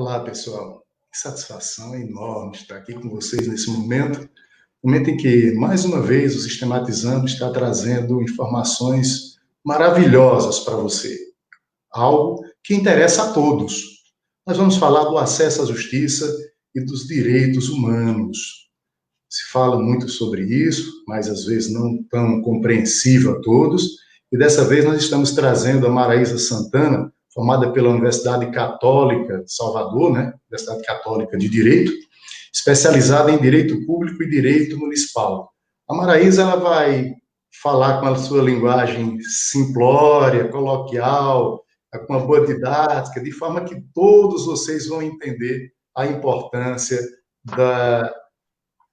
Olá, pessoal. Que satisfação enorme estar aqui com vocês nesse momento em que, mais uma vez, o Sistematizando está trazendo informações maravilhosas para você, algo que interessa a todos. Nós vamos falar do acesso à justiça e dos direitos humanos. Se fala muito sobre isso, mas às vezes não tão compreensível a todos, e dessa vez nós estamos trazendo a Maraísa Santana, formada pela Universidade Católica de Salvador, né? Universidade Católica de Direito, especializada em Direito Público e Direito Municipal. A Maraísa, ela vai falar com a sua linguagem simplória, coloquial, com uma boa didática, de forma que todos vocês vão entender a importância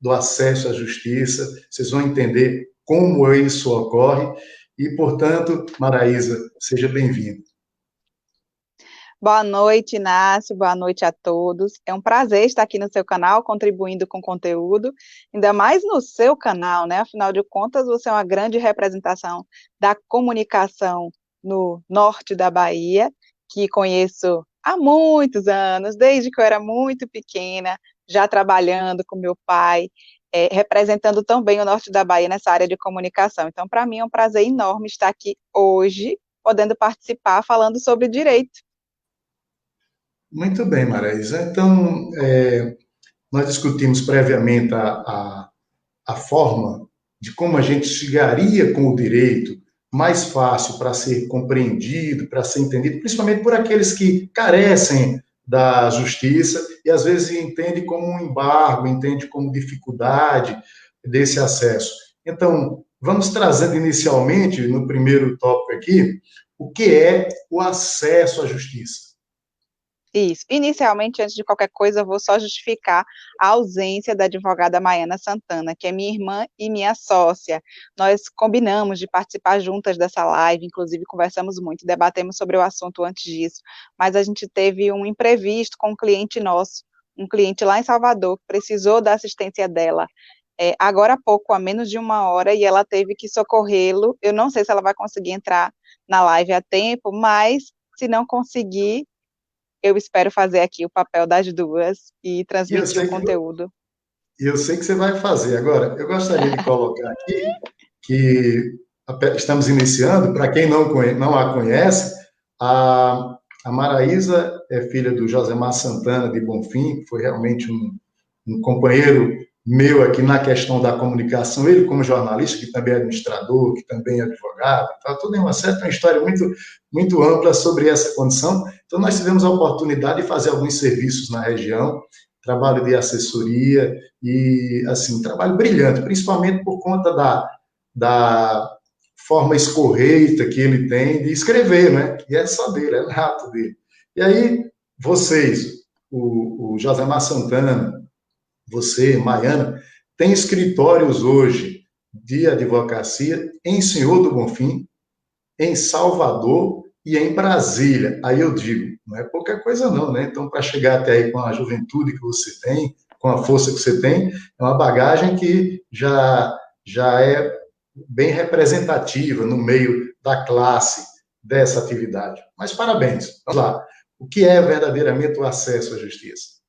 do acesso à justiça, vocês vão entender como isso ocorre, e, portanto, Maraísa, seja bem-vinda. Boa noite, Inácio, boa noite a todos. É um prazer estar aqui no seu canal, contribuindo com conteúdo, ainda mais no seu canal, né? Afinal de contas, você é uma grande representação da comunicação no norte da Bahia, que conheço há muitos anos, desde que eu era muito pequena, já trabalhando com meu pai, representando também o norte da Bahia nessa área de comunicação. Então, para mim é um prazer enorme estar aqui hoje, podendo participar, falando sobre direito. Muito bem, Maraísa. Então, nós discutimos previamente a forma de como a gente chegaria com o direito mais fácil para ser compreendido, para ser entendido, principalmente por aqueles que carecem da justiça e às vezes entendem como um embargo, entendem como dificuldade desse acesso. Então, vamos trazendo inicialmente, no primeiro tópico aqui, o que é o acesso à justiça. Isso. Inicialmente, antes de qualquer coisa, eu vou só justificar a ausência da advogada Maiana Santana, que é minha irmã e minha sócia. Nós combinamos de participar juntas dessa live, inclusive conversamos muito, debatemos sobre o assunto antes disso, mas a gente teve um imprevisto com um cliente nosso, um cliente lá em Salvador, que precisou da assistência dela. Agora há pouco, há menos de uma hora, e ela teve que socorrê-lo. Eu não sei se ela vai conseguir entrar na live a tempo, mas se não conseguir, eu espero fazer aqui o papel das duas e transmitir o conteúdo. E eu sei que você vai fazer. Agora, eu gostaria de colocar aqui que estamos iniciando, para quem não a conhece, a Maraísa é filha do Josemar Santana de Bonfim, que foi realmente um companheiro meu aqui na questão da comunicação, ele como jornalista, que também é administrador, que também é advogado, tá tudo em uma história muito, muito ampla sobre essa condição. Então, nós tivemos a oportunidade de fazer alguns serviços na região, trabalho de assessoria e, assim, trabalho brilhante, principalmente por conta da forma escorreita que ele tem de escrever, né? E é só dele, é nato dele. E aí, vocês, o Josemar Santana, você, Maiana, tem escritórios hoje de advocacia em Senhor do Bonfim, em Salvador e em Brasília. Aí eu digo, não é pouca coisa não, né? Então, para chegar até aí com a juventude que você tem, com a força que você tem, é uma bagagem que já é bem representativa no meio da classe dessa atividade. Mas parabéns. Vamos lá. O que é verdadeiramente o acesso à justiça?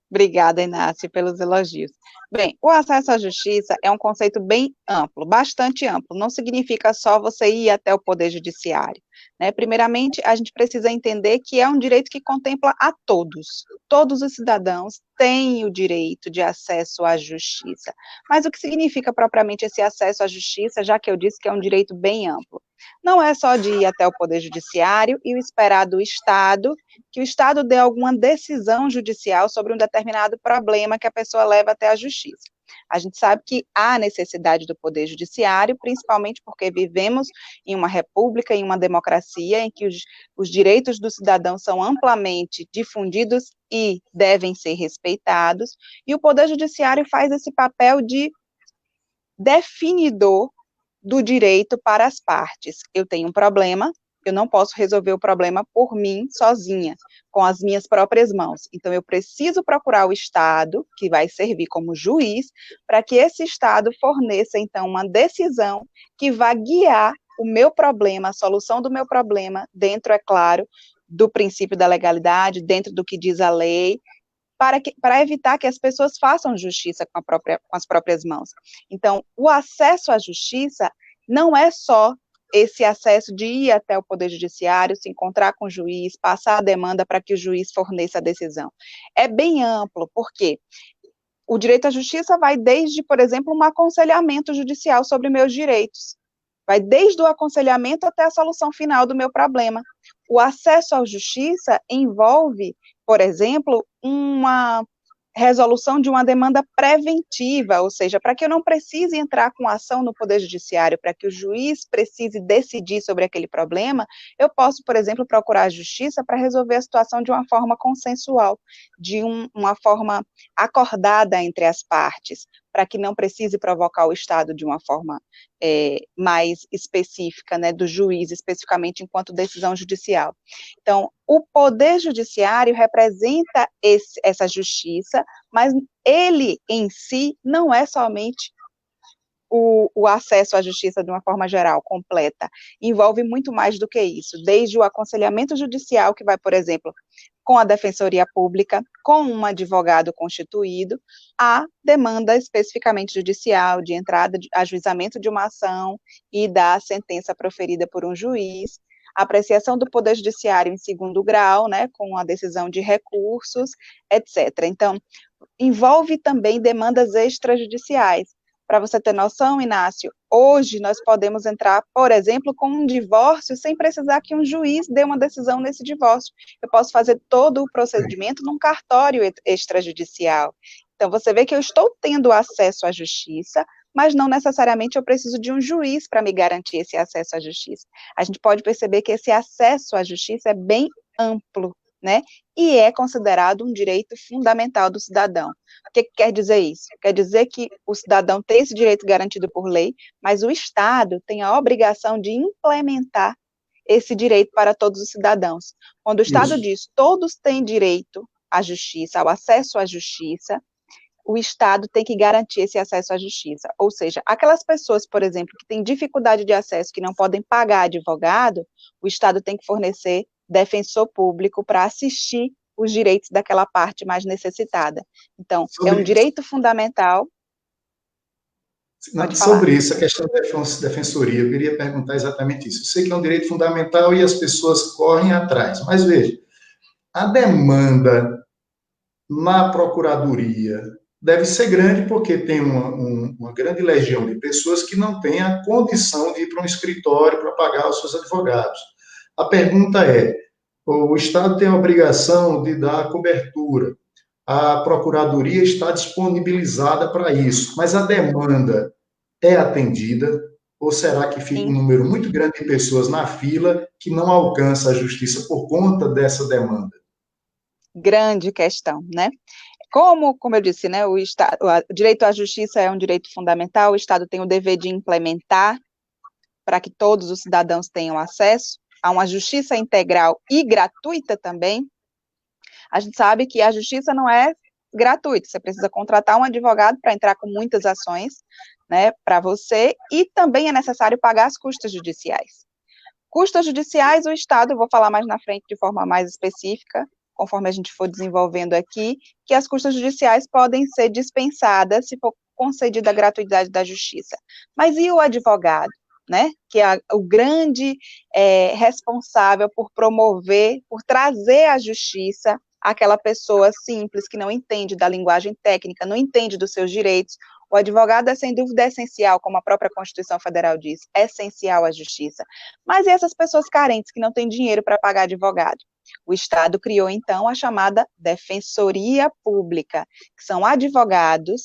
Obrigada, Inácio, pelos elogios. Bem, o acesso à justiça é um conceito bem amplo, bastante amplo. Não significa só você ir até o Poder Judiciário, né? Primeiramente, a gente precisa entender que é um direito que contempla a todos. Todos os cidadãos têm o direito de acesso à justiça. Mas o que significa propriamente esse acesso à justiça, já que eu disse que é um direito bem amplo? Não é só de ir até o Poder Judiciário e esperar do Estado que o Estado dê alguma decisão judicial sobre um determinado problema que a pessoa leva até a justiça. A gente sabe que há necessidade do Poder Judiciário, principalmente porque vivemos em uma república, em uma democracia, em que os direitos do cidadão são amplamente difundidos e devem ser respeitados, e o Poder Judiciário faz esse papel de definidor do direito para as partes. Eu tenho um problema, eu não posso resolver o problema por mim, sozinha, com as minhas próprias mãos. Então, eu preciso procurar o Estado, que vai servir como juiz, para que esse Estado forneça, então, uma decisão que vá guiar o meu problema, a solução do meu problema, dentro, é claro, do princípio da legalidade, dentro do que diz a lei, para evitar que as pessoas façam justiça com as próprias mãos. Então, o acesso à justiça não é só esse acesso de ir até o Poder Judiciário, se encontrar com o juiz, passar a demanda para que o juiz forneça a decisão. É bem amplo, porque o direito à justiça vai desde, por exemplo, um aconselhamento judicial sobre meus direitos. Vai desde o aconselhamento até a solução final do meu problema. O acesso à justiça envolve, por exemplo, uma resolução de uma demanda preventiva, ou seja, para que eu não precise entrar com ação no Poder Judiciário, para que o juiz precise decidir sobre aquele problema, eu posso, por exemplo, procurar a justiça para resolver a situação de uma forma consensual, de uma forma acordada entre as partes, para que não precise provocar o Estado de uma forma mais específica, né, do juiz, especificamente enquanto decisão judicial. Então, o Poder Judiciário representa essa justiça, mas ele em si não é somente o acesso à justiça de uma forma geral, completa, envolve muito mais do que isso, desde o aconselhamento judicial, que vai, por exemplo, com a Defensoria Pública, com um advogado constituído, a demanda especificamente judicial, de entrada, ajuizamento de uma ação e da sentença proferida por um juiz, a apreciação do Poder Judiciário em segundo grau, né, com a decisão de recursos, etc. Então, envolve também demandas extrajudiciais. Para você ter noção, Inácio, hoje nós podemos entrar, por exemplo, com um divórcio sem precisar que um juiz dê uma decisão nesse divórcio. Eu posso fazer todo o procedimento num cartório extrajudicial. Então, você vê que eu estou tendo acesso à justiça, mas não necessariamente eu preciso de um juiz para me garantir esse acesso à justiça. A gente pode perceber que esse acesso à justiça é bem amplo, né? E é considerado um direito fundamental do cidadão. O que quer dizer isso? Quer dizer que o cidadão tem esse direito garantido por lei, mas o Estado tem a obrigação de implementar esse direito para todos os cidadãos. Quando o Estado diz todos têm direito à justiça, ao acesso à justiça, o Estado tem que garantir esse acesso à justiça. Ou seja, aquelas pessoas, por exemplo, que têm dificuldade de acesso, que não podem pagar advogado, o Estado tem que fornecer defensor público para assistir os direitos daquela parte mais necessitada. Então, é um direito fundamental. Sobre isso, a questão da defensoria, eu queria perguntar exatamente isso. Eu sei que é um direito fundamental e as pessoas correm atrás, mas veja, a demanda na procuradoria deve ser grande porque tem uma grande legião de pessoas que não têm a condição de ir para um escritório para pagar os seus advogados. A pergunta é, o Estado tem a obrigação de dar cobertura, a Procuradoria está disponibilizada para isso, mas a demanda é atendida ou será que fica um número muito grande de pessoas na fila que não alcança a justiça por conta dessa demanda? Grande questão, né? Como eu disse, né, o direito à justiça é um direito fundamental, o Estado tem o dever de implementar para que todos os cidadãos tenham acesso a uma justiça integral e gratuita também. A gente sabe que a justiça não é gratuita, você precisa contratar um advogado para entrar com muitas ações, né, para você, e também é necessário pagar as custas judiciais. Custas judiciais, o Estado, eu vou falar mais na frente de forma mais específica, conforme a gente for desenvolvendo aqui, que as custas judiciais podem ser dispensadas se for concedida a gratuidade da justiça. Mas e o advogado, né, que é o grande responsável por promover, por trazer à justiça aquela pessoa simples que não entende da linguagem técnica, não entende dos seus direitos? O advogado é, sem dúvida, essencial, como a própria Constituição Federal diz, é essencial à justiça. Mas e essas pessoas carentes que não têm dinheiro para pagar advogado? O Estado criou, então, a chamada Defensoria Pública, que são advogados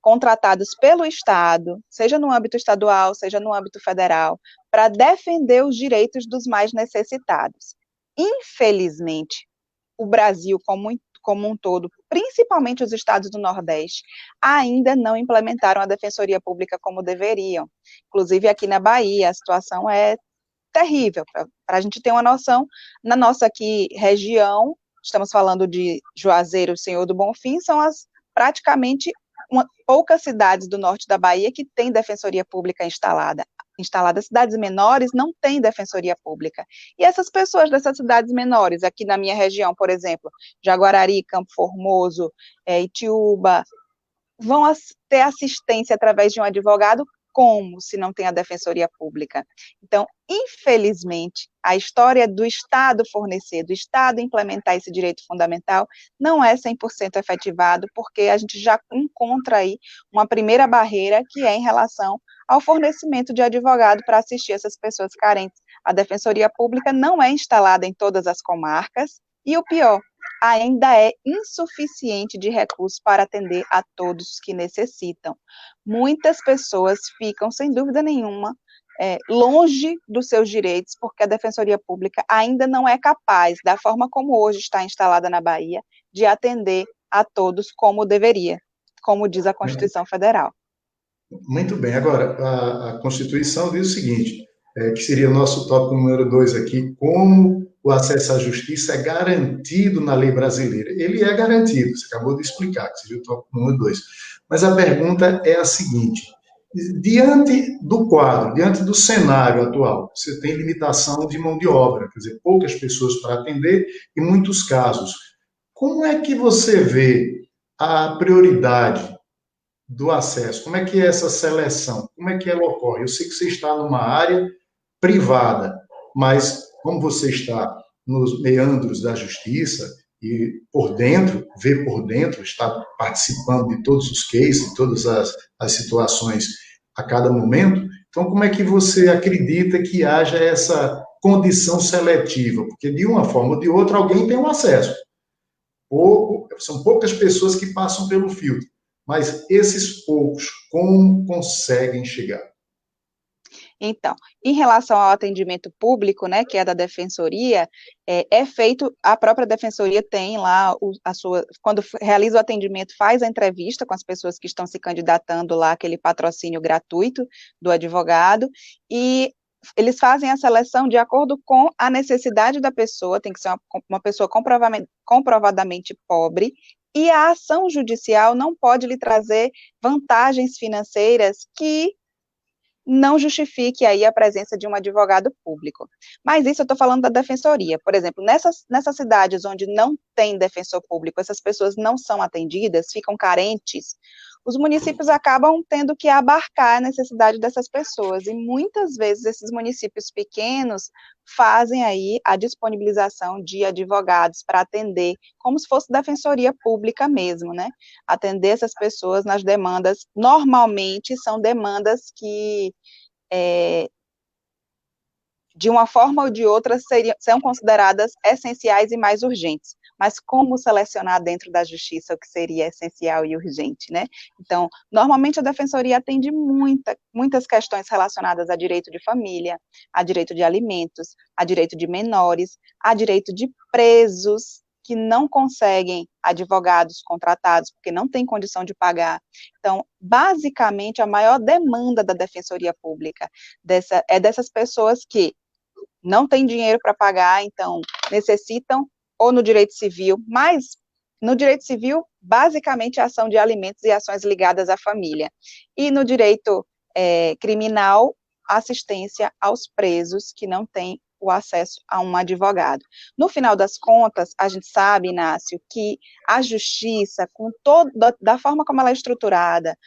contratados pelo Estado, seja no âmbito estadual, seja no âmbito federal, para defender os direitos dos mais necessitados. Infelizmente, o Brasil, como um todo, principalmente os estados do Nordeste, ainda não implementaram a Defensoria Pública como deveriam. Inclusive, aqui na Bahia, a situação é terrível. Para a gente ter uma noção, na nossa aqui região, estamos falando de Juazeiro, Senhor do Bonfim, são praticamente poucas cidades do norte da Bahia que têm Defensoria Pública instalada. instaladas. Cidades menores não têm defensoria pública. E essas pessoas dessas cidades menores, aqui na minha região, por exemplo, Jaguarari, Campo Formoso, Itiúba, vão ter assistência através de um advogado, como se não tem a defensoria pública? Então, infelizmente, a história do Estado fornecer, do Estado implementar esse direito fundamental, não é 100% efetivado, porque a gente já encontra aí uma primeira barreira, que é em relação ao fornecimento de advogado para assistir essas pessoas carentes. A defensoria pública não é instalada em todas as comarcas, e o pior, ainda é insuficiente de recursos para atender a todos que necessitam. Muitas pessoas ficam, sem dúvida nenhuma, longe dos seus direitos, porque a Defensoria Pública ainda não é capaz, da forma como hoje está instalada na Bahia, de atender a todos como deveria, como diz a Constituição Federal. Muito bem. Agora, a Constituição diz o seguinte, que seria o nosso tópico número 2 aqui, como o acesso à justiça é garantido na lei brasileira. Ele é garantido, você acabou de explicar, que seria o tópico número 2. Mas a pergunta é a seguinte, diante do quadro, diante do cenário atual, você tem limitação de mão de obra, quer dizer, poucas pessoas para atender e muitos casos. Como é que você vê a prioridade do acesso? Como é que é essa seleção? Como é que ela ocorre? Eu sei que você está numa área privada, mas como você está nos meandros da justiça e por dentro, vê por dentro, está participando de todos os cases, de todas as situações a cada momento, então como é que você acredita que haja essa condição seletiva? Porque de uma forma ou de outra alguém tem um acesso. São poucas pessoas que passam pelo filtro, mas esses poucos, como conseguem chegar? Então, em relação ao atendimento público, né, que é da defensoria, é feito, a própria defensoria tem lá quando realiza o atendimento, faz a entrevista com as pessoas que estão se candidatando lá, aquele patrocínio gratuito do advogado, e eles fazem a seleção de acordo com a necessidade da pessoa, tem que ser uma pessoa comprovadamente pobre, e a ação judicial não pode lhe trazer vantagens financeiras que não justifique aí a presença de um advogado público. Mas isso eu estou falando da defensoria. Por exemplo, nessas cidades onde não tem defensor público, essas pessoas não são atendidas, ficam carentes, os municípios acabam tendo que abarcar a necessidade dessas pessoas, e muitas vezes esses municípios pequenos fazem aí a disponibilização de advogados para atender, como se fosse defensoria pública mesmo, né? Atender essas pessoas nas demandas, normalmente são demandas que, de uma forma ou de outra, são consideradas essenciais e mais urgentes. Mas como selecionar dentro da justiça o que seria essencial e urgente, né? Então, normalmente a defensoria atende muitas questões relacionadas a direito de família, a direito de alimentos, a direito de menores, a direito de presos que não conseguem advogados contratados porque não têm condição de pagar. Então, basicamente, a maior demanda da defensoria pública é dessas pessoas que não têm dinheiro para pagar, então necessitam, ou no direito civil, mas no direito civil, basicamente, a ação de alimentos e ações ligadas à família. E no direito criminal, assistência aos presos que não têm o acesso a um advogado. No final das contas, a gente sabe, Inácio, que a justiça, da forma como ela é estruturada,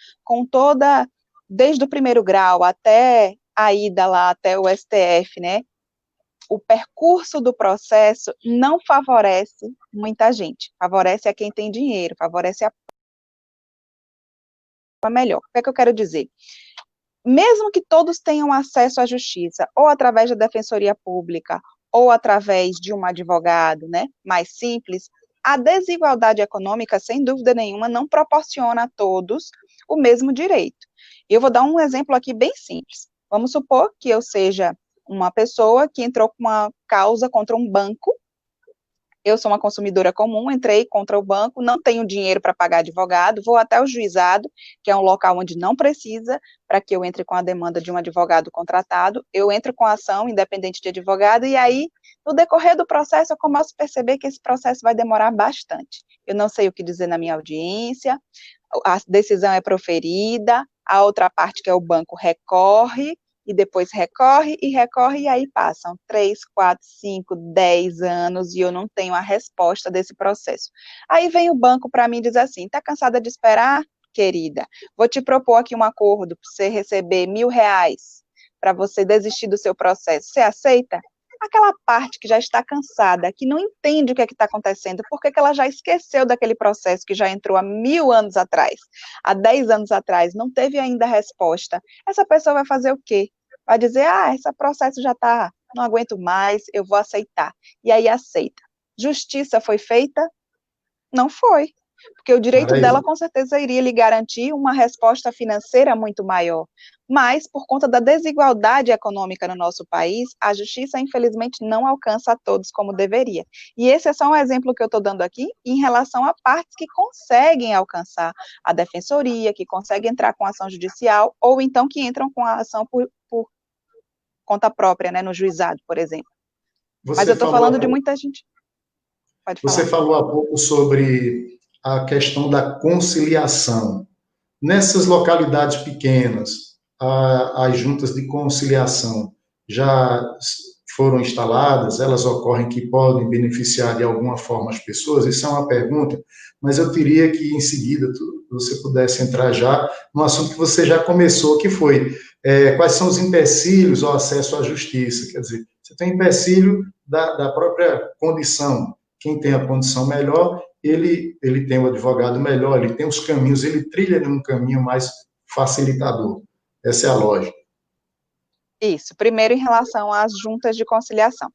desde o primeiro grau até a ida lá, até o STF, né, o percurso do processo não favorece muita gente, favorece a quem tem dinheiro, favorece a melhor. O que é que eu quero dizer? Mesmo que todos tenham acesso à justiça, ou através da defensoria pública, ou através de um advogado, né, mais simples, a desigualdade econômica, sem dúvida nenhuma, não proporciona a todos o mesmo direito. Eu vou dar um exemplo aqui bem simples. Vamos supor que eu seja uma pessoa que entrou com uma causa contra um banco, eu sou uma consumidora comum, entrei contra o banco, não tenho dinheiro para pagar advogado, vou até o juizado, que é um local onde não precisa, para que eu entre com a demanda de um advogado contratado, eu entro com a ação independente de advogado, e aí, no decorrer do processo, eu começo a perceber que esse processo vai demorar bastante. Eu não sei o que dizer na minha audiência, a decisão é proferida, a outra parte, que é o banco, recorre, e depois recorre, e aí passam 3, 4, 5, 10 anos, e eu não tenho a resposta desse processo. Aí vem o banco para mim e diz assim, está cansada de esperar, querida? Vou te propor aqui um acordo para você receber R$ 1.000, para você desistir do seu processo. Você aceita? Aquela parte que já está cansada, que não entende o que é que está acontecendo, porque que ela já esqueceu daquele processo que já entrou há 1.000 anos atrás, há 10 anos atrás, não teve ainda resposta. Essa pessoa vai fazer o quê? Vai dizer, esse processo já está, não aguento mais, eu vou aceitar. E aí aceita. Justiça foi feita? Não foi. Porque o direito dela, com certeza, iria lhe garantir uma resposta financeira muito maior. Mas, por conta da desigualdade econômica no nosso país, a justiça, infelizmente, não alcança a todos como deveria. E esse é só um exemplo que eu estou dando aqui em relação a partes que conseguem alcançar a defensoria, que conseguem entrar com ação judicial, ou então que entram com a ação por conta própria, né, no juizado, por exemplo. Mas eu estou falando de muita gente. Pode falar. Você falou há pouco sobre a questão da conciliação. Nessas localidades pequenas, as juntas de conciliação já foram instaladas, elas ocorrem que podem beneficiar de alguma forma as pessoas? Isso é uma pergunta, mas eu teria que, em seguida, você pudesse entrar já no assunto que você já começou, que foi quais são os empecilhos ao acesso à justiça. Quer dizer, você tem empecilho da própria condição. Quem tem a condição melhor, ele tem o advogado melhor, ele tem os caminhos, ele trilha num caminho mais facilitador. Essa é a lógica. Isso. Primeiro, em relação às juntas de conciliação.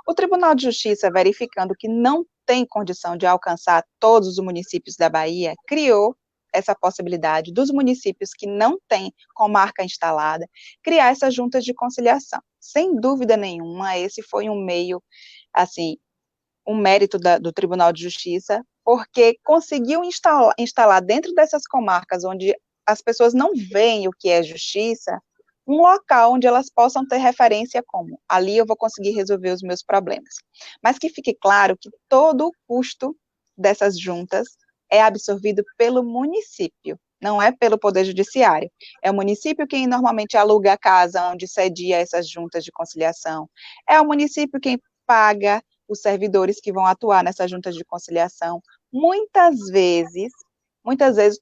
O Tribunal de Justiça, verificando que não tem condição de alcançar todos os municípios da Bahia, criou essa possibilidade dos municípios que não têm comarca instalada, criar essas juntas de conciliação. Sem dúvida nenhuma, esse foi um meio, assim, um mérito do Tribunal de Justiça, porque conseguiu instalar dentro dessas comarcas onde as pessoas não veem o que é justiça, um local onde elas possam ter referência como, ali eu vou conseguir resolver os meus problemas. Mas que fique claro que todo o custo dessas juntas é absorvido pelo município, não é pelo Poder Judiciário. É o município quem normalmente aluga a casa onde cedia essas juntas de conciliação. É o município quem paga os servidores que vão atuar nessas juntas de conciliação. Muitas vezes,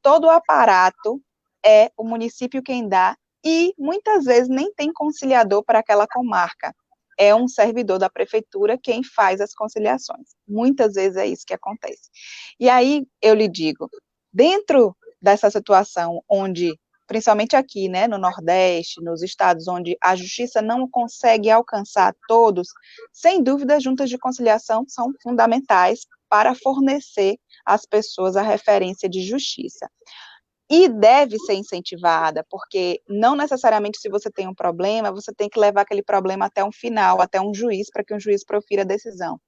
todo o aparato é o município quem dá, e muitas vezes nem tem conciliador para aquela comarca. É um servidor da prefeitura quem faz as conciliações. Muitas vezes é isso que acontece. E aí, eu lhe digo, dentro dessa situação onde, principalmente aqui, né, no Nordeste, nos estados onde a justiça não consegue alcançar todos, sem dúvida, as juntas de conciliação são fundamentais para fornecer às pessoas a referência de justiça. E deve ser incentivada, porque não necessariamente se você tem um problema, você tem que levar aquele problema até um final, até um juiz, para que um juiz profira a decisão.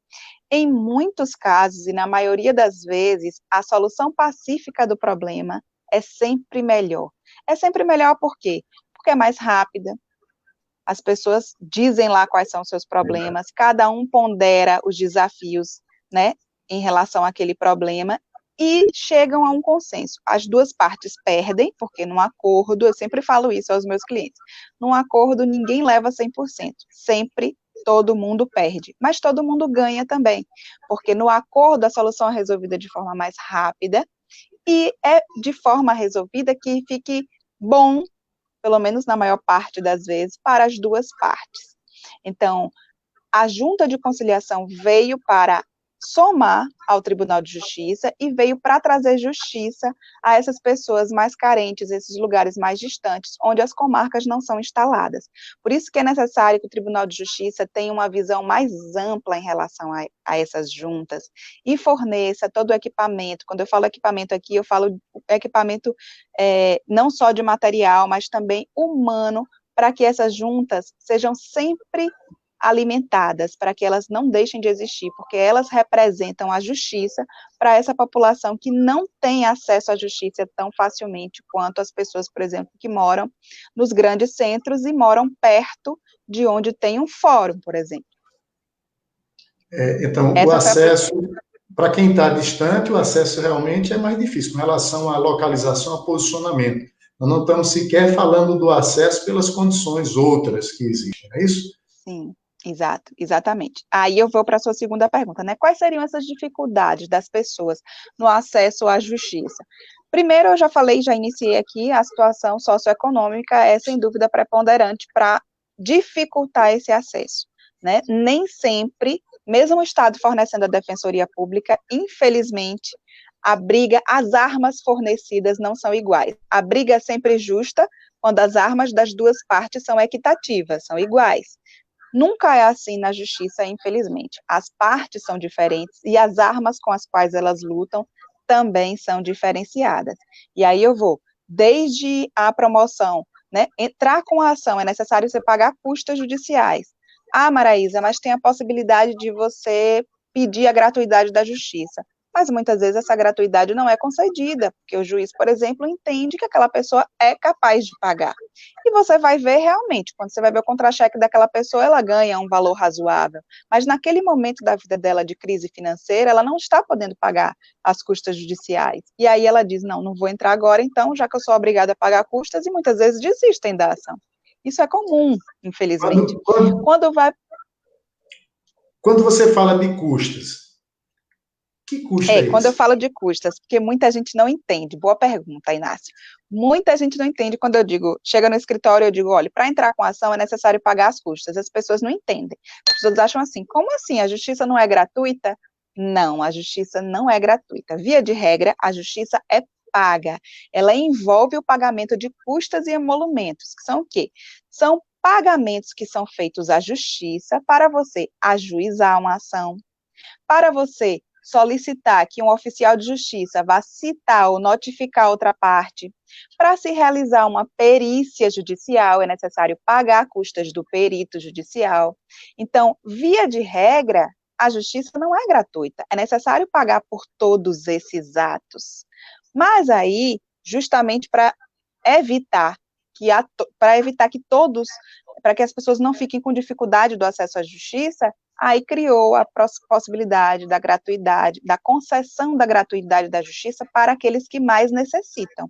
Em muitos casos, e na maioria das vezes, a solução pacífica do problema é sempre melhor. É sempre melhor por quê? Porque é mais rápida, as pessoas dizem lá quais são os seus problemas, cada um pondera os desafios, né, em relação àquele problema, e chegam a um consenso. As duas partes perdem, porque num acordo, eu sempre falo isso aos meus clientes, num acordo ninguém leva 100%, sempre todo mundo perde, mas todo mundo ganha também, porque no acordo a solução é resolvida de forma mais rápida, e é de forma resolvida que fique bom, pelo menos na maior parte das vezes, para as duas partes. Então, a junta de conciliação veio para somar ao Tribunal de Justiça e veio para trazer justiça a essas pessoas mais carentes, esses lugares mais distantes, onde as comarcas não são instaladas. Por isso que é necessário que o Tribunal de Justiça tenha uma visão mais ampla em relação a essas juntas e forneça todo o equipamento. Quando eu falo equipamento aqui, eu falo equipamento não só de material, mas também humano, para que essas juntas sejam sempre alimentadas, para que elas não deixem de existir, porque elas representam a justiça para essa população que não tem acesso à justiça tão facilmente quanto as pessoas, por exemplo, que moram nos grandes centros e moram perto de onde tem um fórum, por exemplo. Então, o acesso, para quem está distante, o acesso realmente é mais difícil, com relação à localização, a posicionamento. Nós não estamos sequer falando do acesso pelas condições outras que existem, não é isso? Sim, exato, exatamente. Aí eu vou para a sua segunda pergunta, né? Quais seriam essas dificuldades das pessoas no acesso à justiça? Primeiro, eu já falei, já iniciei aqui, a situação socioeconômica é, sem dúvida, preponderante para dificultar esse acesso, né? Nem sempre, mesmo o Estado fornecendo a defensoria pública, infelizmente, a briga, as armas fornecidas não são iguais. A briga é sempre justa quando as armas das duas partes são equitativas, são iguais. Nunca é assim na justiça, infelizmente. As partes são diferentes e as armas com as quais elas lutam também são diferenciadas. E aí eu vou, desde a promoção, né, entrar com a ação, é necessário você pagar custas judiciais. Ah, Maraísa, mas tem a possibilidade de você pedir a gratuidade da justiça. Mas muitas vezes essa gratuidade não é concedida, porque o juiz, por exemplo, entende que aquela pessoa é capaz de pagar. E você vai ver realmente, quando você vai ver o contra-cheque daquela pessoa, ela ganha um valor razoável. Mas naquele momento da vida dela de crise financeira, ela não está podendo pagar as custas judiciais. E aí ela diz, não, não vou entrar agora, então, já que eu sou obrigada a pagar custas, e muitas vezes desistem da ação. Isso é comum, infelizmente. Quando, quando, Quando vai quando você fala de custas, que custo é Quando eu esse? falo de custas, porque muita gente não entende. Boa pergunta, Inácio. Muita gente não entende quando eu digo, chega no escritório, eu digo, olha, para entrar com a ação é necessário pagar as custas. As pessoas não entendem. As pessoas acham assim, como assim? A justiça não é gratuita? Não, a justiça não é gratuita. Via de regra, a justiça é paga. Ela envolve o pagamento de custas e emolumentos, que são o quê? São pagamentos que são feitos à justiça para você ajuizar uma ação, para você solicitar que um oficial de justiça vá citar ou notificar outra parte. Para se realizar uma perícia judicial, é necessário pagar custas do perito judicial. Então, via de regra, a justiça não é gratuita, é necessário pagar por todos esses atos. Mas aí, justamente evitar para evitar que todos, para que as pessoas não fiquem com dificuldade do acesso à justiça, aí criou a possibilidade da gratuidade, da concessão da gratuidade da justiça para aqueles que mais necessitam.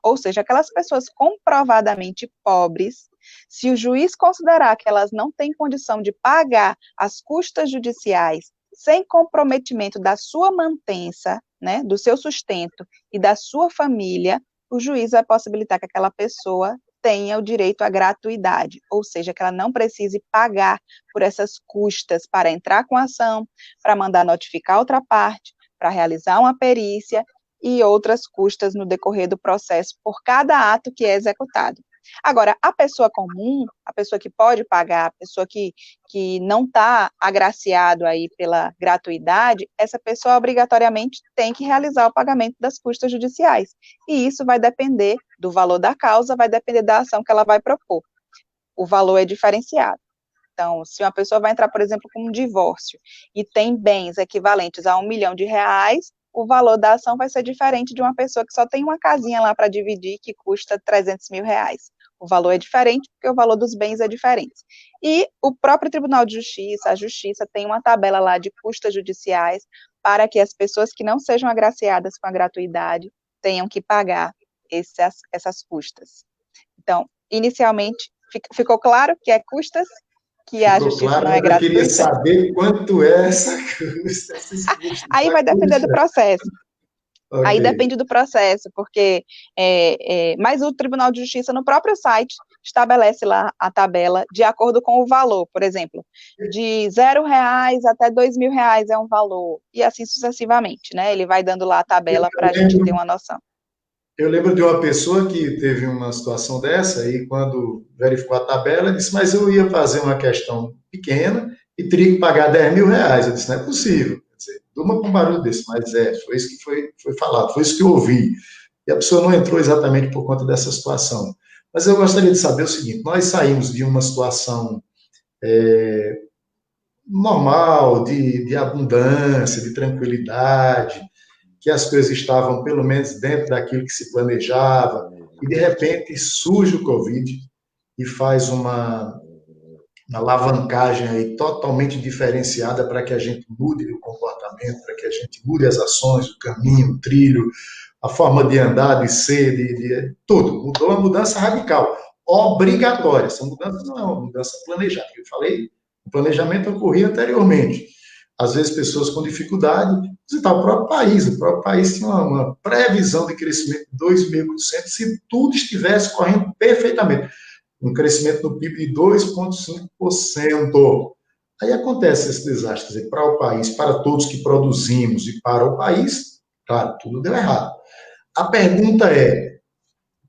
Ou seja, aquelas pessoas comprovadamente pobres, se o juiz considerar que elas não têm condição de pagar as custas judiciais sem comprometimento da sua mantença, né, do seu sustento e da sua família, o juiz vai possibilitar que aquela pessoa tenha o direito à gratuidade, ou seja, que ela não precise pagar por essas custas para entrar com a ação, para mandar notificar outra parte, para realizar uma perícia e outras custas no decorrer do processo por cada ato que é executado. Agora, a pessoa comum, a pessoa que pode pagar, a pessoa que não está agraciado aí pela gratuidade, essa pessoa obrigatoriamente tem que realizar o pagamento das custas judiciais. E isso vai depender do valor da causa, vai depender da ação que ela vai propor. O valor é diferenciado. Então, se uma pessoa vai entrar, por exemplo, com um divórcio e tem bens equivalentes a R$ 1 milhão, o valor da ação vai ser diferente de uma pessoa que só tem uma casinha lá para dividir que custa R$ 300 mil. O valor é diferente porque o valor dos bens é diferente. E o próprio Tribunal de Justiça, a Justiça, tem uma tabela lá de custas judiciais para que as pessoas que não sejam agraciadas com a gratuidade tenham que pagar essas custas. Então, inicialmente, ficou claro que é custas, que a Ficou justiça claro, não é mas eu queria gratuita? saber quanto é essa custa, esses custos Aí da vai depender do custa. processo. Ok. Aí depende do processo, porque mas o Tribunal de Justiça no próprio site estabelece lá a tabela de acordo com o valor, por exemplo, de R$ 0 até R$ 2.000 é um valor, e assim sucessivamente, né? Ele vai dando lá a Eu tabela para a gente ter lembro, uma noção. eu lembro de uma pessoa que teve uma situação dessa e quando verificou a tabela, disse, mas eu ia fazer uma questão pequena e teria que pagar R$ 10.000. Eu disse, não é possível. Quer dizer, durma com um barulho desse, mas foi isso que foi falado, foi isso que eu ouvi. E a pessoa não entrou exatamente por conta dessa situação. Mas eu gostaria de saber o seguinte, nós saímos de uma situação normal, de abundância, de tranquilidade, que as coisas estavam pelo menos dentro daquilo que se planejava, e de repente surge o Covid e faz uma alavancagem aí totalmente diferenciada para que a gente mude o comportamento, para que a gente mude as ações, o caminho, o trilho, a forma de andar, de ser, tudo. Mudou uma mudança radical, obrigatória. Essa mudança não é uma mudança planejada. Eu falei, o planejamento ocorria anteriormente. Às vezes, pessoas com dificuldade, visitar o próprio país tinha uma previsão de crescimento de 2.000% se tudo estivesse correndo perfeitamente. Um crescimento do PIB de 2,5%. Aí acontece esse desastre, quer dizer, para o país, para todos que produzimos e para o país, claro, tudo deu errado. A pergunta é,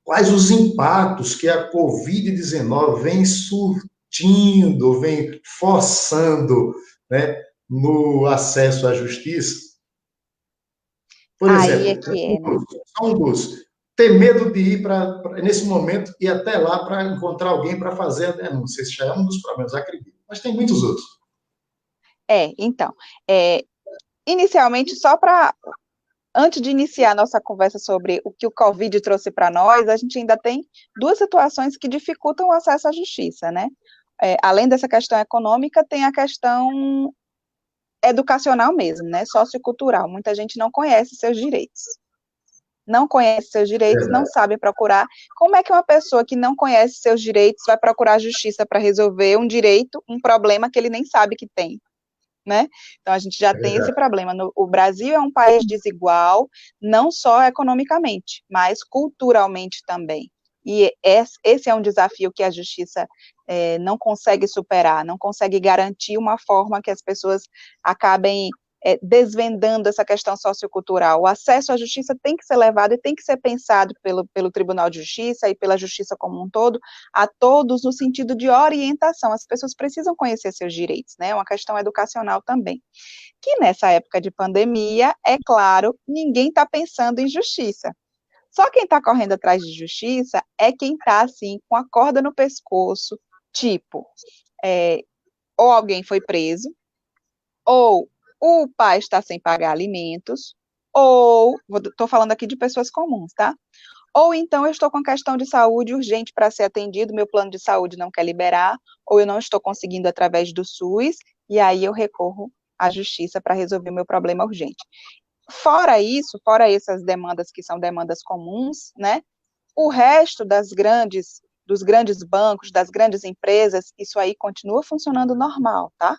quais os impactos que a Covid-19 vem surtindo, vem forçando, né, no acesso à justiça? Por Aí é exemplo, que é, né? um dos, ter medo de ir nesse momento, ir até lá para encontrar alguém para fazer a denúncia. Esse já é um dos problemas, acredito. Mas tem muitos outros. Então, inicialmente, antes de iniciar a nossa conversa sobre o que o Covid trouxe para nós, a gente ainda tem duas situações que dificultam o acesso à justiça, né? Além dessa questão econômica, tem a questão educacional mesmo, né? Sociocultural. Muita gente não conhece seus direitos. Não conhece seus direitos, não sabe procurar. Como é que uma pessoa que não conhece seus direitos vai procurar justiça para resolver um direito, um problema que ele nem sabe que tem? Né? Então, a gente já tem esse problema. O Brasil é um país desigual, não só economicamente, mas culturalmente também. E esse é um desafio que a justiça não consegue superar, não consegue garantir uma forma que as pessoas acabem desvendando essa questão sociocultural. O acesso à justiça tem que ser levado e tem que ser pensado pelo Tribunal de Justiça e pela justiça como um todo, a todos no sentido de orientação. As pessoas precisam conhecer seus direitos, né? É uma questão educacional também. Que nessa época de pandemia, é claro, ninguém está pensando em justiça. Só quem está correndo atrás de justiça é quem está, assim, com a corda no pescoço, tipo, ou alguém foi preso, ou o pai está sem pagar alimentos, ou, estou falando aqui de pessoas comuns, tá? Ou então eu estou com questão de saúde urgente para ser atendido, meu plano de saúde não quer liberar, ou eu não estou conseguindo através do SUS, e aí eu recorro à justiça para resolver meu problema urgente. Fora isso, fora essas demandas que são demandas comuns, né? O resto dos grandes bancos, das grandes empresas, isso aí continua funcionando normal, tá?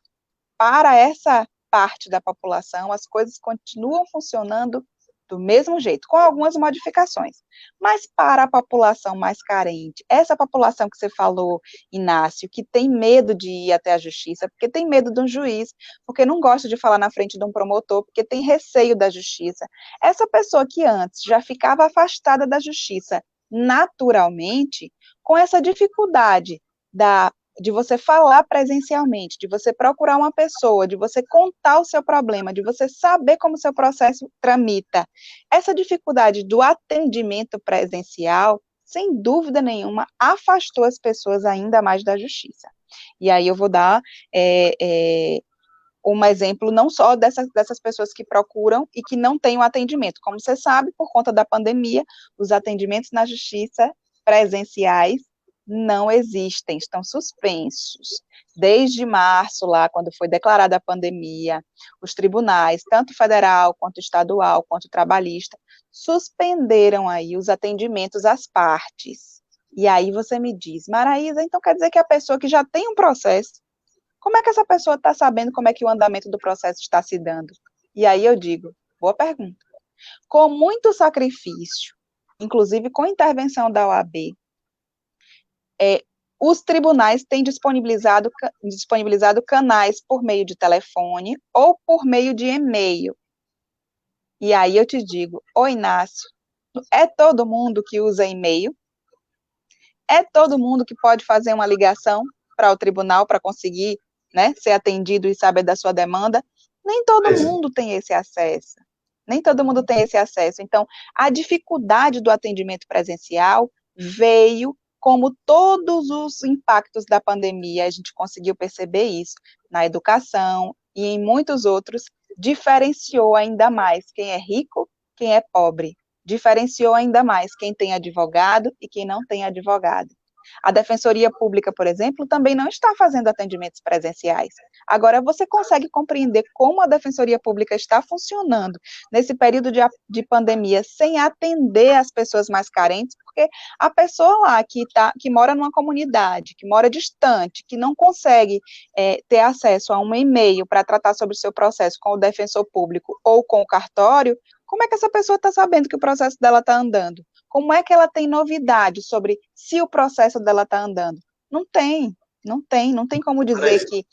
Para essa parte da população, as coisas continuam funcionando do mesmo jeito, com algumas modificações. Mas para a população mais carente, essa população que você falou, Inácio, que tem medo de ir até a justiça, porque tem medo de um juiz, porque não gosta de falar na frente de um promotor, porque tem receio da justiça. Essa pessoa que antes já ficava afastada da justiça naturalmente, com essa dificuldade de você falar presencialmente, de você procurar uma pessoa, de você contar o seu problema, de você saber como o seu processo tramita. Essa dificuldade do atendimento presencial, sem dúvida nenhuma, afastou as pessoas ainda mais da justiça. E aí eu vou dar um exemplo não só dessas pessoas que procuram e que não têm o atendimento. Como você sabe, por conta da pandemia, os atendimentos na justiça presenciais não existem, estão suspensos. Desde março, lá, quando foi declarada a pandemia, os tribunais, tanto federal, quanto estadual, quanto trabalhista, suspenderam aí os atendimentos às partes. E aí você me diz, Maraísa, então quer dizer que a pessoa que já tem um processo, como é que essa pessoa está sabendo como é que o andamento do processo está se dando? E aí eu digo, boa pergunta. Com muito sacrifício, inclusive com intervenção da OAB, os tribunais têm disponibilizado canais por meio de telefone ou por meio de e-mail. E aí eu te digo, ô Inácio, é todo mundo que usa e-mail? É todo mundo que pode fazer uma ligação para o tribunal para conseguir, né, ser atendido e saber da sua demanda? Nem todo mundo tem esse acesso. Nem todo mundo tem esse acesso. Então, a dificuldade do atendimento presencial veio, como todos os impactos da pandemia, a gente conseguiu perceber isso na educação e em muitos outros, diferenciou ainda mais quem é rico, quem é pobre. Diferenciou ainda mais quem tem advogado e quem não tem advogado. A Defensoria Pública, por exemplo, também não está fazendo atendimentos presenciais. Agora, você consegue compreender como a Defensoria Pública está funcionando nesse período de pandemia sem atender as pessoas mais carentes, porque a pessoa lá que mora numa comunidade, que mora distante, que não consegue ter acesso a um e-mail para tratar sobre o seu processo com o defensor público ou com o cartório, como é que essa pessoa está sabendo que o processo dela está andando? Como é que ela tem novidade sobre se o processo dela está andando? Não tem, não tem como dizer que...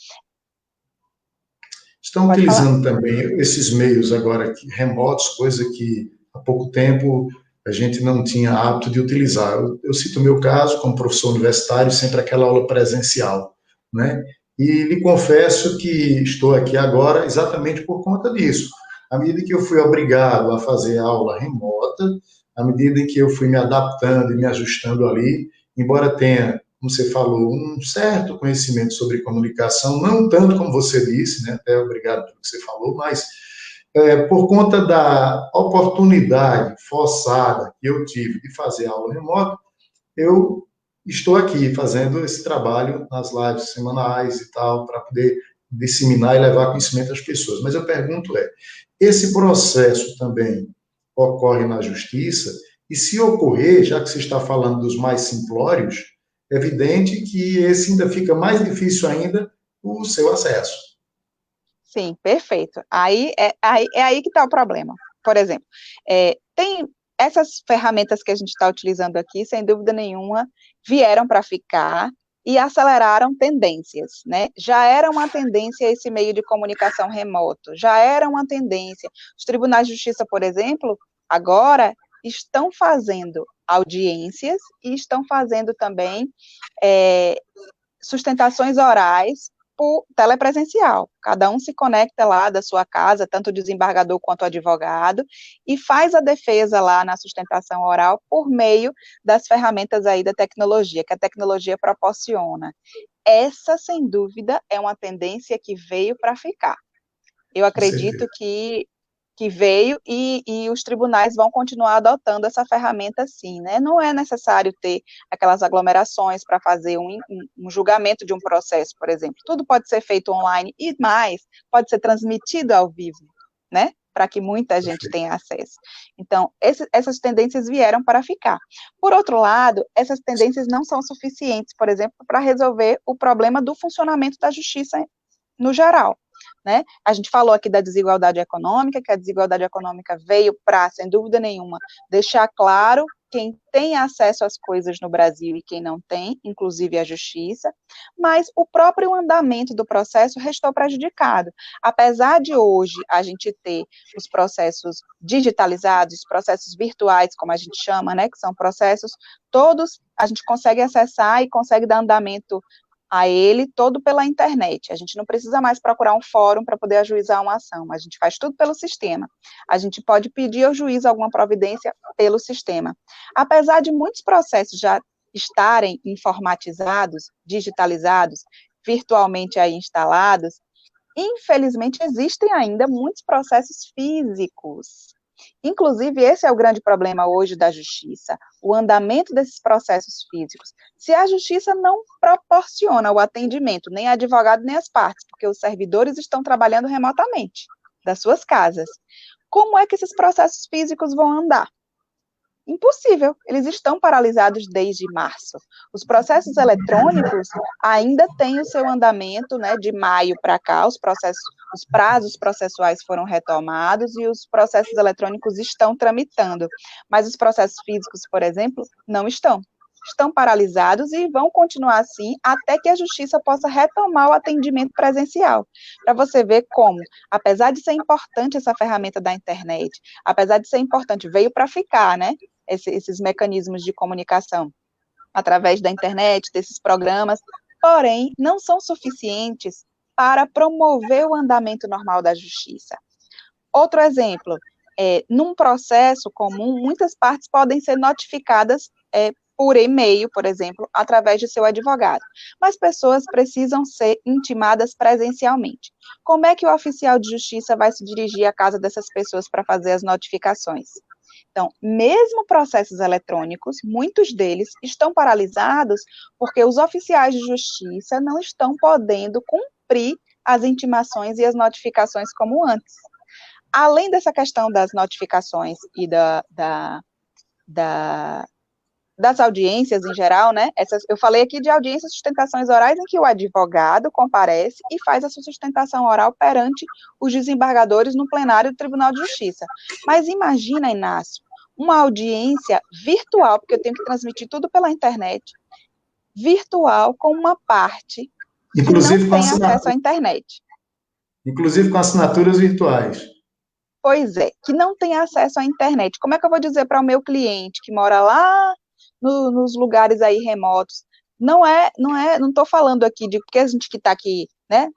Estão utilizando também esses meios agora remotos, coisa que há pouco tempo a gente não tinha hábito de utilizar. Eu cito o meu caso, como professor universitário, sempre aquela aula presencial, né? E lhe confesso que estou aqui agora exatamente por conta disso. À medida que eu fui obrigado a fazer aula remota, à medida que eu fui me adaptando e me ajustando ali, embora tenha, como você falou, um certo conhecimento sobre comunicação, não tanto como você disse, né? Até obrigado pelo que você falou, mas por conta da oportunidade forçada que eu tive de fazer aula remota, eu estou aqui fazendo esse trabalho nas lives semanais e tal, para poder disseminar e levar conhecimento às pessoas. Mas eu pergunto esse processo também ocorre na justiça? E se ocorrer, já que você está falando dos mais simplórios, é evidente que esse ainda fica mais difícil ainda o seu acesso. Sim, perfeito. Aí é aí que está o problema. Por exemplo, tem essas ferramentas que a gente está utilizando aqui, sem dúvida nenhuma, vieram para ficar e aceleraram tendências, né? Já era uma tendência esse meio de comunicação remoto, já era uma tendência. Os tribunais de justiça, por exemplo, agora estão fazendo audiências e estão fazendo também sustentações orais por telepresencial. Cada um se conecta lá da sua casa, tanto o desembargador quanto o advogado, e faz a defesa lá na sustentação oral por meio das ferramentas aí da tecnologia, que a tecnologia proporciona. Essa, sem dúvida, é uma tendência que veio para ficar. Eu acredito que veio e os tribunais vão continuar adotando essa ferramenta sim, né? Não é necessário ter aquelas aglomerações para fazer um julgamento de um processo, por exemplo. Tudo pode ser feito online e mais, pode ser transmitido ao vivo, né? Para que muita gente tenha acesso. Então, essas tendências vieram para ficar. Por outro lado, essas tendências não são suficientes, por exemplo, para resolver o problema do funcionamento da justiça no geral. Né? A gente falou aqui da desigualdade econômica, que a desigualdade econômica veio para, sem dúvida nenhuma, deixar claro quem tem acesso às coisas no Brasil e quem não tem, inclusive a justiça, mas o próprio andamento do processo restou prejudicado. Apesar de hoje a gente ter os processos digitalizados, os processos virtuais, como a gente chama, né, que são processos todos, a gente consegue acessar e consegue dar andamento a ele todo pela internet. A gente não precisa mais procurar um fórum para poder ajuizar uma ação, a gente faz tudo pelo sistema. A gente pode pedir ao juiz alguma providência pelo sistema. Apesar de muitos processos já estarem informatizados, digitalizados, virtualmente aí instalados, infelizmente existem ainda muitos processos físicos. Inclusive, esse é o grande problema hoje da justiça, o andamento desses processos físicos. Se a justiça não proporciona o atendimento, nem a advogado, nem as partes, porque os servidores estão trabalhando remotamente, das suas casas, como é que esses processos físicos vão andar? Impossível, eles estão paralisados desde março. Os processos eletrônicos ainda têm o seu andamento, né, de maio para cá, os prazos processuais foram retomados e os processos eletrônicos estão tramitando, mas os processos físicos, por exemplo, não estão paralisados e vão continuar assim até que a justiça possa retomar o atendimento presencial. Para você ver como, apesar de ser importante essa ferramenta da internet, apesar de ser importante, veio para ficar, né? Esses mecanismos de comunicação através da internet, desses programas, porém, não são suficientes para promover o andamento normal da justiça. Outro exemplo, num processo comum, muitas partes podem ser notificadas por e-mail, por exemplo, através de seu advogado. Mas pessoas precisam ser intimadas presencialmente. Como é que o oficial de justiça vai se dirigir à casa dessas pessoas para fazer as notificações? Então, mesmo processos eletrônicos, muitos deles estão paralisados porque os oficiais de justiça não estão podendo cumprir as intimações e as notificações como antes. Além dessa questão das notificações e das audiências em geral, né? Eu falei aqui de audiências e sustentações orais em que o advogado comparece e faz a sua sustentação oral perante os desembargadores no plenário do Tribunal de Justiça. Mas imagina, Inácio, uma audiência virtual, porque eu tenho que transmitir tudo pela internet, virtual com uma parte que não tem acesso à internet. Inclusive com assinaturas virtuais. Pois é, que não tem acesso à internet. Como é que eu vou dizer para o meu cliente que mora lá nos lugares aí remotos? Não estou falando aqui de porque a gente que está aqui, né?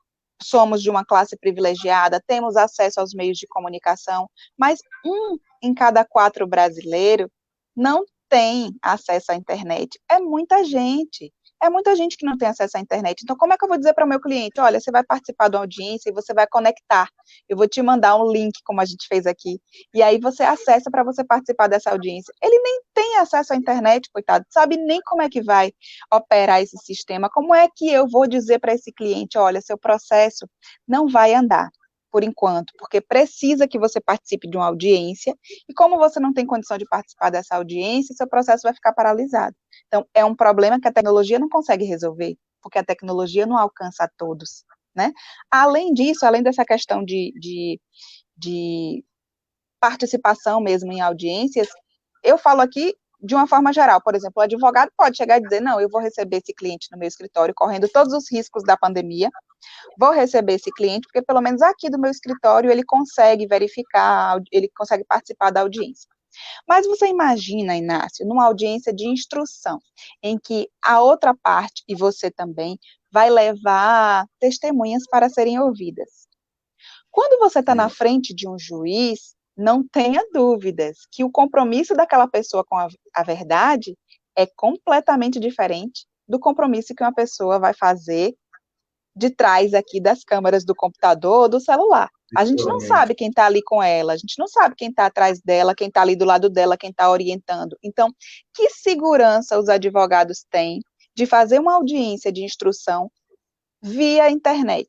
Somos de uma classe privilegiada, temos acesso aos meios de comunicação, mas 1 em cada 4 brasileiro não tem acesso à internet. É muita gente. É muita gente que não tem acesso à internet. Então, como é que eu vou dizer para o meu cliente, olha, você vai participar de uma audiência e você vai conectar. Eu vou te mandar um link, como a gente fez aqui, e aí você acessa para você participar dessa audiência. Ele nem tem acesso à internet, coitado, sabe nem como é que vai operar esse sistema. Como é que eu vou dizer para esse cliente, olha, seu processo não vai andar por enquanto, porque precisa que você participe de uma audiência, e como você não tem condição de participar dessa audiência, seu processo vai ficar paralisado. Então, é um problema que a tecnologia não consegue resolver, porque a tecnologia não alcança a todos, né? Além disso, além dessa questão de participação mesmo em audiências, eu falo aqui de uma forma geral, por exemplo, o advogado pode chegar e dizer, não, eu vou receber esse cliente no meu escritório, correndo todos os riscos da pandemia, vou receber esse cliente, porque pelo menos aqui do meu escritório ele consegue verificar, ele consegue participar da audiência. Mas você imagina, Inácio, numa audiência de instrução, em que a outra parte, e você também, vai levar testemunhas para serem ouvidas. Quando você está na frente de um juiz, não tenha dúvidas que o compromisso daquela pessoa com a verdade é completamente diferente do compromisso que uma pessoa vai fazer de trás aqui das câmeras do computador ou do celular. A gente não sabe quem está ali com ela, a gente não sabe quem está atrás dela, quem está ali do lado dela, quem está orientando. Então, que segurança os advogados têm de fazer uma audiência de instrução via internet,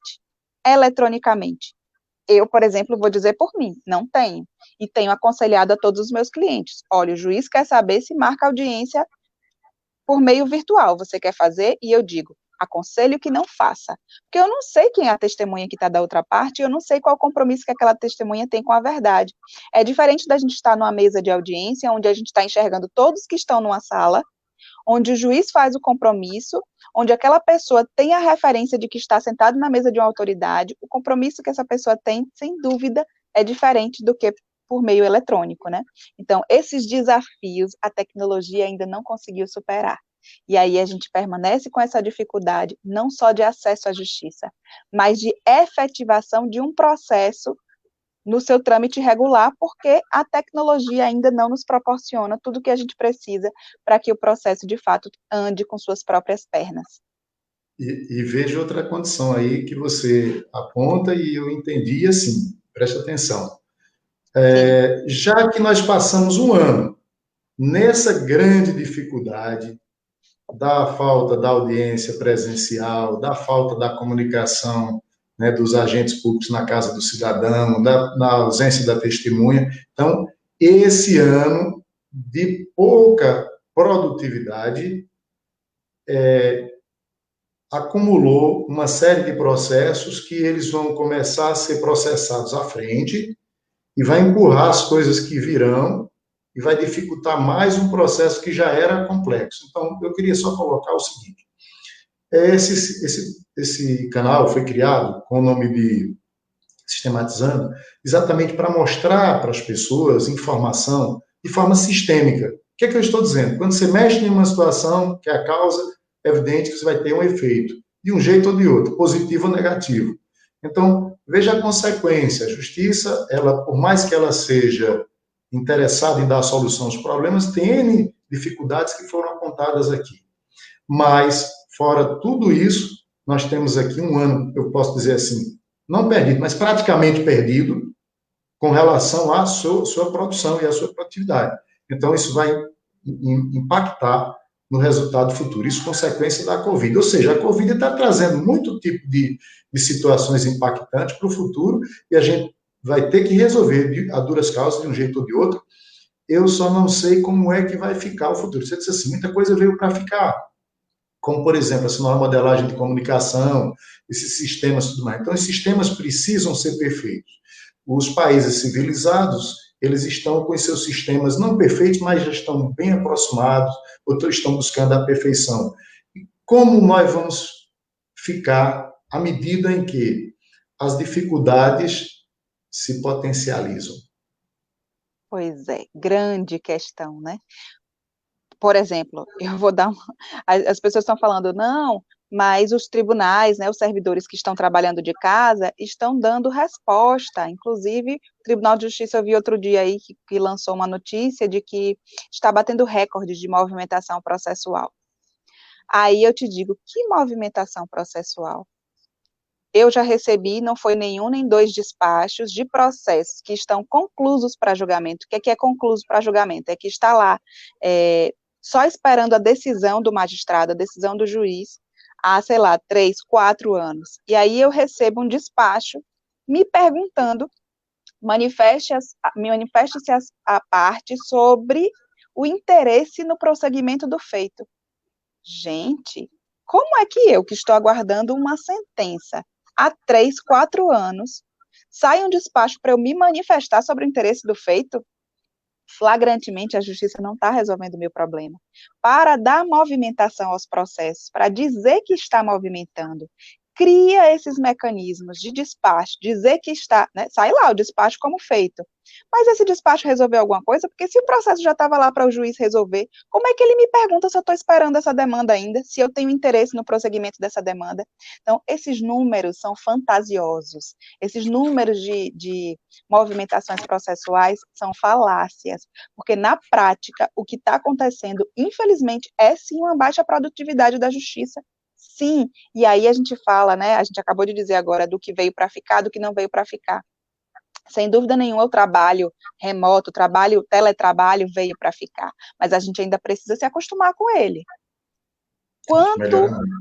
eletronicamente? Eu, por exemplo, vou dizer por mim, não tenho. E tenho aconselhado a todos os meus clientes, olha, o juiz quer saber se marca audiência por meio virtual, você quer fazer? E eu digo, aconselho que não faça, porque eu não sei quem é a testemunha que está da outra parte, eu não sei qual o compromisso que aquela testemunha tem com a verdade. É diferente da gente estar numa mesa de audiência, onde a gente está enxergando todos que estão numa sala, onde o juiz faz o compromisso, onde aquela pessoa tem a referência de que está sentado na mesa de uma autoridade, o compromisso que essa pessoa tem, sem dúvida, é diferente do que por meio eletrônico, né? Então, esses desafios a tecnologia ainda não conseguiu superar. E aí a gente permanece com essa dificuldade, não só de acesso à justiça, mas de efetivação de um processo no seu trâmite regular, porque a tecnologia ainda não nos proporciona tudo o que a gente precisa para que o processo, de fato, ande com suas próprias pernas. E vejo outra condição aí que você aponta e eu entendi assim, preste atenção. Já que nós passamos um ano nessa grande dificuldade da falta da audiência presencial, da falta da comunicação, né, dos agentes públicos na casa do cidadão, da ausência da testemunha. Então, esse ano de pouca produtividade acumulou uma série de processos que eles vão começar a ser processados à frente e vai empurrar as coisas que virão e vai dificultar mais um processo que já era complexo. Então, eu queria só colocar o seguinte: esse canal foi criado com o nome de Sistematizando, exatamente para mostrar para as pessoas informação de forma sistêmica. O que é que eu estou dizendo? Quando você mexe em uma situação que é a causa, é evidente que você vai ter um efeito, de um jeito ou de outro, positivo ou negativo. Então, veja a consequência. A justiça, ela, por mais que ela seja interessada em dar solução aos problemas, tem N dificuldades que foram apontadas aqui. Mas, fora tudo isso, nós temos aqui um ano, eu posso dizer assim, não perdido, mas praticamente perdido, com relação à sua produção e à sua produtividade. Então, isso vai impactar no resultado futuro. Isso é consequência da Covid. Ou seja, a Covid está trazendo muito tipo de situações impactantes para o futuro e a gente vai ter que resolver a duras causas, de um jeito ou de outro. Eu só não sei como é que vai ficar o futuro. Você disse assim, muita coisa veio para ficar, como, por exemplo, essa nova modelagem de comunicação, esses sistemas e tudo mais. Então, esses sistemas precisam ser perfeitos. Os países civilizados, eles estão com os seus sistemas não perfeitos, mas já estão bem aproximados, outros estão buscando a perfeição. Como nós vamos ficar à medida em que as dificuldades se potencializam? Pois é, grande questão, né? Por exemplo, eu vou dar as pessoas estão falando, não, mas os tribunais, né, os servidores que estão trabalhando de casa, estão dando resposta. Inclusive, o Tribunal de Justiça, eu vi outro dia aí que lançou uma notícia de que está batendo recordes de movimentação processual. Aí eu te digo, que movimentação processual? Eu já recebi, não foi nenhum nem dois despachos de processos que estão conclusos para julgamento. O que é concluso para julgamento? É que está lá, só esperando a decisão do magistrado, a decisão do juiz, há, sei lá, 3, 4 anos. E aí eu recebo um despacho me perguntando, manifeste-se a parte sobre o interesse no prosseguimento do feito. Gente, como é que eu, que estou aguardando uma sentença há 3, 4 anos, sai um despacho para eu me manifestar sobre o interesse do feito? Flagrantemente, a justiça não está resolvendo o meu problema. Para dar movimentação aos processos, para dizer que está movimentando, cria esses mecanismos de despacho, dizer que está, né, sai lá o despacho como feito. Mas esse despacho resolveu alguma coisa? Porque se o processo já estava lá para o juiz resolver, como é que ele me pergunta se eu estou esperando essa demanda ainda, se eu tenho interesse no prosseguimento dessa demanda? Então, esses números são fantasiosos, esses números de movimentações processuais são falácias, porque na prática, o que está acontecendo, infelizmente, é sim uma baixa produtividade da justiça. Sim, e aí a gente fala, né, a gente acabou de dizer agora do que veio para ficar, do que não veio para ficar. Sem dúvida nenhuma, o trabalho remoto, o teletrabalho veio para ficar, mas a gente ainda precisa se acostumar com ele.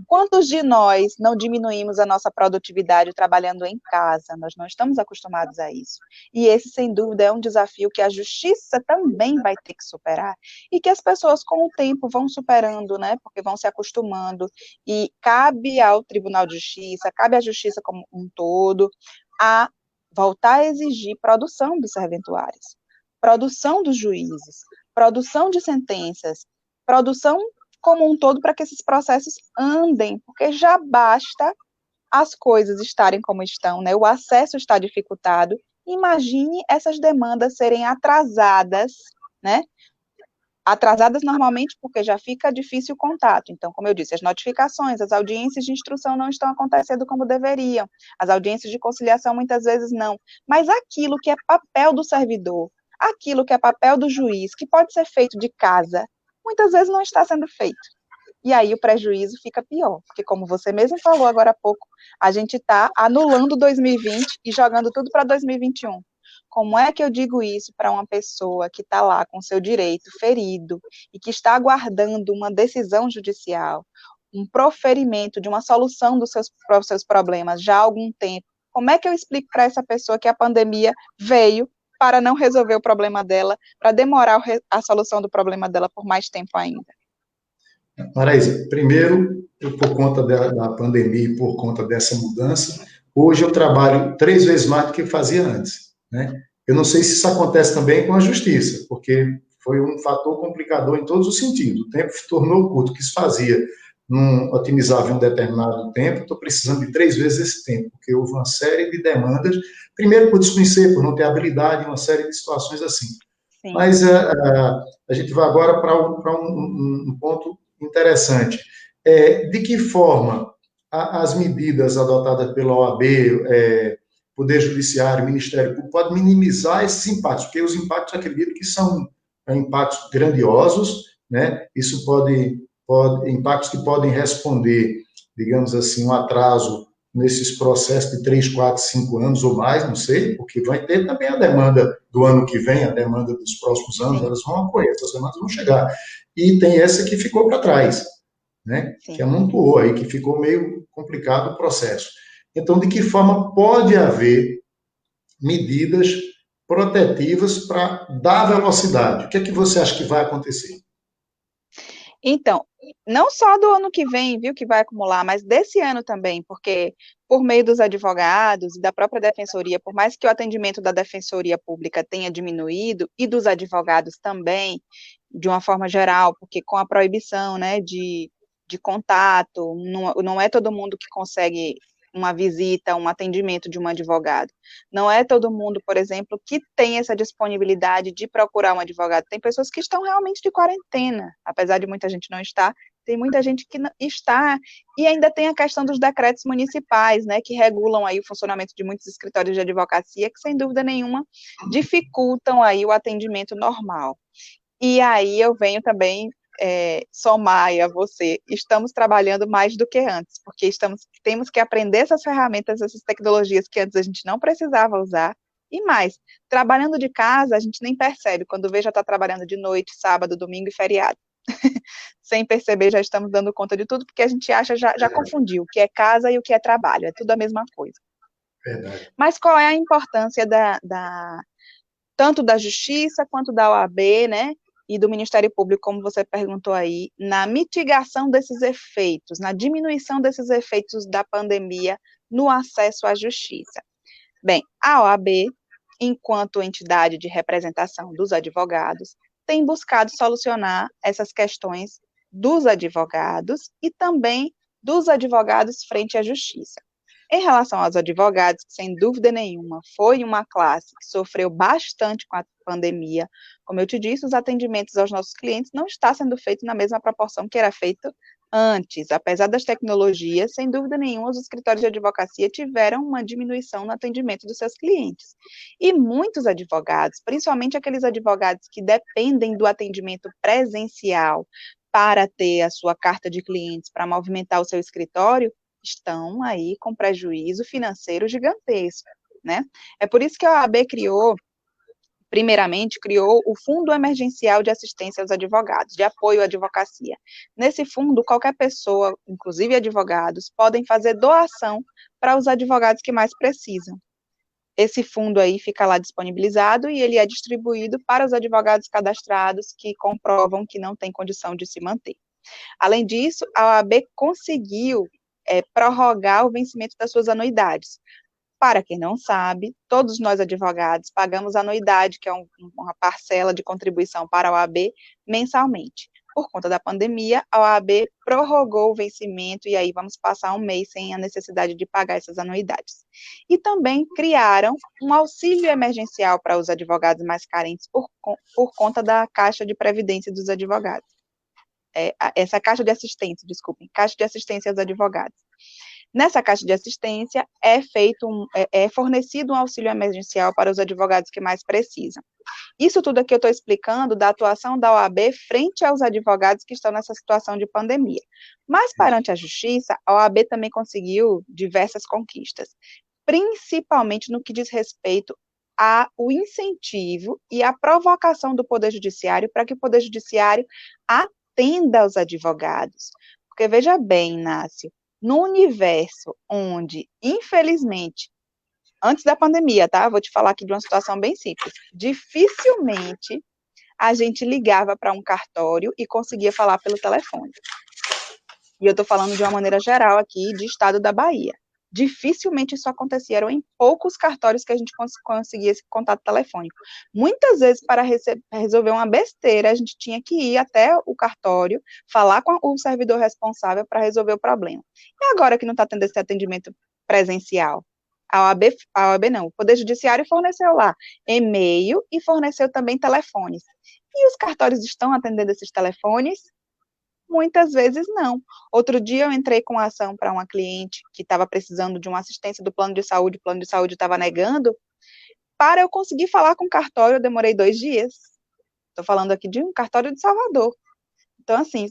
Quantos de nós não diminuímos a nossa produtividade trabalhando em casa? Nós não estamos acostumados a isso. E esse, sem dúvida, é um desafio que a justiça também vai ter que superar. E que as pessoas, com o tempo, vão superando, né? Porque vão se acostumando. E cabe ao Tribunal de Justiça, cabe à justiça como um todo, a voltar a exigir produção dos serventuários, produção dos juízes, produção de sentenças, produção como um todo para que esses processos andem, porque já basta as coisas estarem como estão, né? O acesso está dificultado. Imagine essas demandas serem atrasadas, né? Atrasadas normalmente porque já fica difícil o contato. Então, como eu disse, as notificações, as audiências de instrução não estão acontecendo como deveriam, as audiências de conciliação muitas vezes não. Mas aquilo que é papel do servidor, aquilo que é papel do juiz, que pode ser feito de casa, muitas vezes não está sendo feito. E aí o prejuízo fica pior, porque como você mesmo falou agora há pouco, a gente está anulando 2020 e jogando tudo para 2021. Como é que eu digo isso para uma pessoa que está lá com seu direito ferido e que está aguardando uma decisão judicial, um proferimento de uma solução dos seus problemas já há algum tempo? Como é que eu explico para essa pessoa que a pandemia veio para não resolver o problema dela, para demorar a solução do problema dela por mais tempo ainda? Maraísa, primeiro, por conta da pandemia e por conta dessa mudança, hoje eu trabalho 3 vezes mais do que fazia antes, né? Eu não sei se isso acontece também com a justiça, porque foi um fator complicador em todos os sentidos. O tempo se tornou curto, o que se fazia otimizava em um determinado tempo, estou precisando de 3 vezes esse tempo, porque houve uma série de demandas, primeiro por desconhecer, por não ter habilidade, uma série de situações assim. Sim. Mas a gente vai agora para um ponto interessante. De que forma as medidas adotadas pela OAB, Poder Judiciário, Ministério Público, podem minimizar esses impactos? Porque os impactos, acredito que são impactos grandiosos, né? Isso impactos que podem responder, digamos assim, um atraso nesses processos de 3, 4, 5 anos ou mais, não sei, porque vai ter também a demanda do ano que vem, a demanda dos próximos anos, Sim, elas vão acolher, essas demandas vão chegar. E tem essa que ficou para trás, né? Que sim. amontoou aí, que ficou meio complicado o processo. Então, de que forma pode haver medidas protetivas para dar velocidade? O que é que você acha que vai acontecer? Então, não só do ano que vem, viu, que vai acumular, mas desse ano também, porque por meio dos advogados e da própria defensoria, por mais que o atendimento da defensoria pública tenha diminuído, e dos advogados também, de uma forma geral, porque com a proibição, né, de contato, não é todo mundo que consegue uma visita, um atendimento de um advogado. Não é todo mundo, por exemplo, que tem essa disponibilidade de procurar um advogado. Tem pessoas que estão realmente de quarentena, apesar de muita gente não estar, tem muita gente que está, e ainda tem a questão dos decretos municipais, né, que regulam aí o funcionamento de muitos escritórios de advocacia, que sem dúvida nenhuma dificultam aí o atendimento normal. E aí eu venho também somar aí a você, estamos trabalhando mais do que antes, porque temos que aprender essas ferramentas, essas tecnologias que antes a gente não precisava usar, e mais, trabalhando de casa, a gente nem percebe, quando vê já está trabalhando de noite, sábado, domingo e feriado. Sem perceber, já estamos dando conta de tudo, porque a gente acha, já confundiu o que é casa e o que é trabalho, é tudo a mesma coisa. Verdade. Mas qual é a importância tanto da Justiça quanto da OAB, né, e do Ministério Público, como você perguntou aí, na mitigação desses efeitos, na diminuição desses efeitos da pandemia no acesso à justiça? Bem, a OAB, enquanto entidade de representação dos advogados, tem buscado solucionar essas questões dos advogados e também dos advogados frente à justiça. Em relação aos advogados, que sem dúvida nenhuma foi uma classe que sofreu bastante com a pandemia, como eu te disse, os atendimentos aos nossos clientes não está sendo feito na mesma proporção que era feito antes. Apesar das tecnologias, sem dúvida nenhuma, os escritórios de advocacia tiveram uma diminuição no atendimento dos seus clientes. E muitos advogados, principalmente aqueles advogados que dependem do atendimento presencial para ter a sua carta de clientes, para movimentar o seu escritório, estão aí com prejuízo financeiro gigantesco, né? É por isso que a OAB primeiramente, criou o Fundo Emergencial de Assistência aos Advogados, de apoio à advocacia. Nesse fundo, qualquer pessoa, inclusive advogados, podem fazer doação para os advogados que mais precisam. Esse fundo aí fica lá disponibilizado e ele é distribuído para os advogados cadastrados que comprovam que não têm condição de se manter. Além disso, a OAB conseguiu prorrogar o vencimento das suas anuidades. Para quem não sabe, todos nós advogados pagamos anuidade, que é uma parcela de contribuição para a OAB, mensalmente. Por conta da pandemia, a OAB prorrogou o vencimento e aí vamos passar um mês sem a necessidade de pagar essas anuidades. E também criaram um auxílio emergencial para os advogados mais carentes por conta da Caixa de Previdência dos Advogados. Essa Caixa de Assistência, desculpem, Caixa de Assistência aos Advogados. Nessa caixa de assistência é fornecido um auxílio emergencial para os advogados que mais precisam. Isso tudo aqui eu estou explicando da atuação da OAB frente aos advogados que estão nessa situação de pandemia. Mas perante a justiça, a OAB também conseguiu diversas conquistas, principalmente no que diz respeito ao incentivo e à provocação do Poder Judiciário para que o Poder Judiciário atenda aos advogados. Porque veja bem, Inácio, no universo onde, infelizmente, antes da pandemia, tá? Vou te falar aqui de uma situação bem simples. Dificilmente a gente ligava para um cartório e conseguia falar pelo telefone. E eu estou falando de uma maneira geral aqui, de estado da Bahia. Dificilmente isso acontecia, eram em poucos cartórios que a gente conseguia esse contato telefônico. Muitas vezes, para resolver uma besteira, a gente tinha que ir até o cartório, falar com o servidor responsável para resolver o problema. E agora que não está tendo esse atendimento presencial? A OAB não, o Poder Judiciário forneceu lá e-mail e forneceu também telefones. E os cartórios estão atendendo esses telefones? Muitas vezes não. Outro dia eu entrei com ação para uma cliente que estava precisando de uma assistência do plano de saúde, o plano de saúde estava negando. Para eu conseguir falar com o cartório, eu demorei 2 dias. Estou falando aqui de um cartório de Salvador. Então, assim,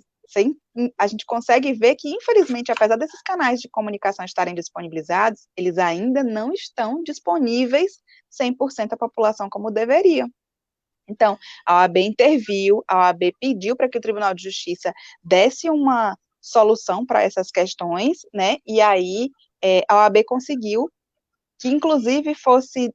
a gente consegue ver que, infelizmente, apesar desses canais de comunicação estarem disponibilizados, eles ainda não estão disponíveis 100% à população como deveriam. Então, a OAB interviu, a OAB pediu para que o Tribunal de Justiça desse uma solução para essas questões, né, e aí a OAB conseguiu que, inclusive, fosse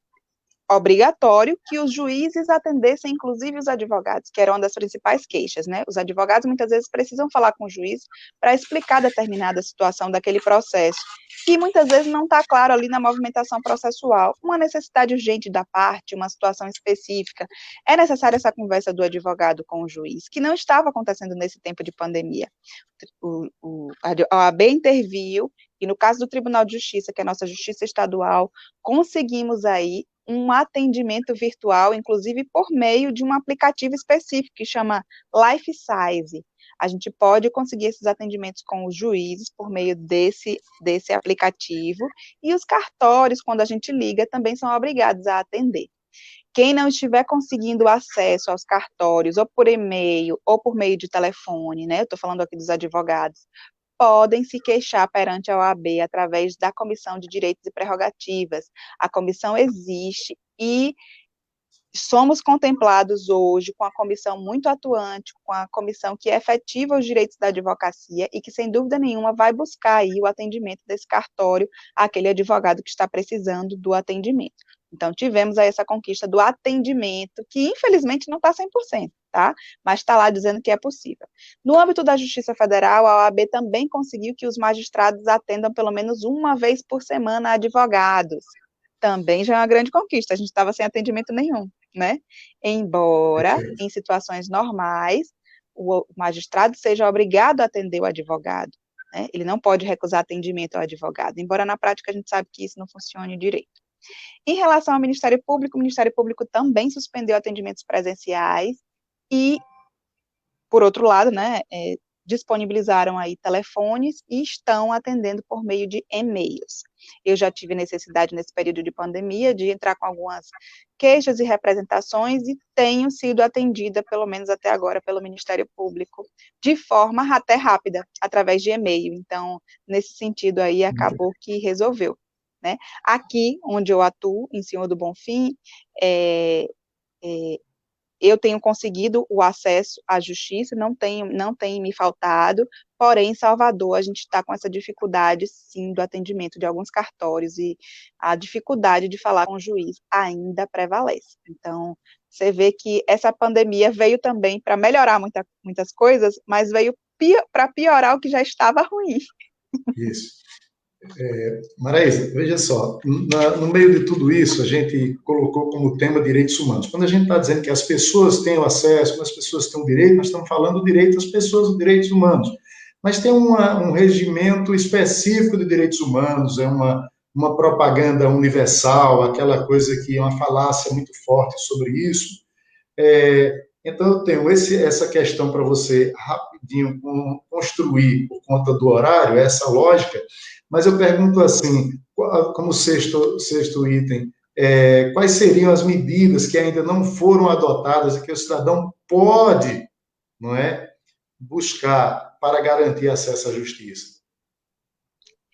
obrigatório que os juízes atendessem, inclusive, os advogados, que eram uma das principais queixas, né? Os advogados, muitas vezes, precisam falar com o juiz para explicar determinada situação daquele processo, que muitas vezes não está claro ali na movimentação processual, uma necessidade urgente da parte, uma situação específica. É necessária essa conversa do advogado com o juiz, que não estava acontecendo nesse tempo de pandemia. A OAB interviu, e no caso do Tribunal de Justiça, que é a nossa justiça estadual, conseguimos aí um atendimento virtual, inclusive por meio de um aplicativo específico que chama LifeSize. A gente pode conseguir esses atendimentos com os juízes por meio desse aplicativo, e os cartórios, quando a gente liga, também são obrigados a atender. Quem não estiver conseguindo acesso aos cartórios, ou por e-mail, ou por meio de telefone, né, eu estou falando aqui dos advogados, podem se queixar perante a OAB através da Comissão de Direitos e Prerrogativas. A comissão existe e somos contemplados hoje com a comissão muito atuante, com a comissão que efetiva os direitos da advocacia e que, sem dúvida nenhuma, vai buscar aí o atendimento desse cartório àquele advogado que está precisando do atendimento. Então, tivemos aí essa conquista do atendimento, que infelizmente não está 100%, tá? Mas está lá dizendo que é possível. No âmbito da Justiça Federal, a OAB também conseguiu que os magistrados atendam pelo menos uma vez por semana advogados. Também já é uma grande conquista, a gente estava sem atendimento nenhum, né? Embora, em situações normais, o magistrado seja obrigado a atender o advogado, né? Ele não pode recusar atendimento ao advogado, embora na prática a gente sabe que isso não funcione direito. Em relação ao Ministério Público, o Ministério Público também suspendeu atendimentos presenciais e, por outro lado, né, disponibilizaram aí telefones e estão atendendo por meio de e-mails. Eu já tive necessidade nesse período de pandemia de entrar com algumas queixas e representações e tenho sido atendida, pelo menos até agora, pelo Ministério Público, de forma até rápida, através de e-mail. Então, nesse sentido aí, acabou que resolveu, né? Aqui, onde eu atuo, em Senhor do Bonfim, eu tenho conseguido o acesso à justiça, não tem me faltado, porém, em Salvador, a gente está com essa dificuldade, sim, do atendimento de alguns cartórios, e a dificuldade de falar com o juiz ainda prevalece. Então, você vê que essa pandemia veio também para melhorar muitas coisas, mas veio para piorar o que já estava ruim. Isso. Maraísa, veja só, no meio de tudo isso, a gente colocou como tema direitos humanos. Quando a gente está dizendo que as pessoas têm o acesso, que as pessoas têm o direito, nós estamos falando do direito das pessoas, dos direitos humanos. Mas tem um regimento específico de direitos humanos, é uma propaganda universal, aquela coisa que é uma falácia muito forte sobre isso. Então, eu tenho essa questão para você rapidinho construir, por conta do horário, essa lógica, mas eu pergunto assim, como sexto item, quais seriam as medidas que ainda não foram adotadas e que o cidadão pode, não é, buscar para garantir acesso à justiça?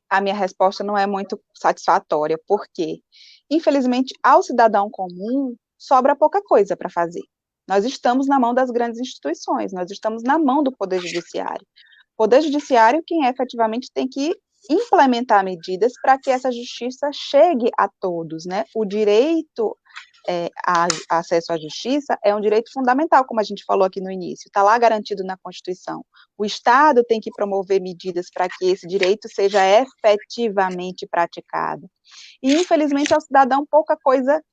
A minha resposta não é muito satisfatória, porque, infelizmente, ao cidadão comum, sobra pouca coisa para fazer. Nós estamos na mão das grandes instituições, nós estamos na mão do Poder Judiciário. O Poder Judiciário, quem efetivamente tem que implementar medidas para que essa justiça chegue a todos, né? O direito a acesso à justiça é um direito fundamental, como a gente falou aqui no início, está lá garantido na Constituição. O Estado tem que promover medidas para que esse direito seja efetivamente praticado. E, infelizmente, ao cidadão, pouca coisa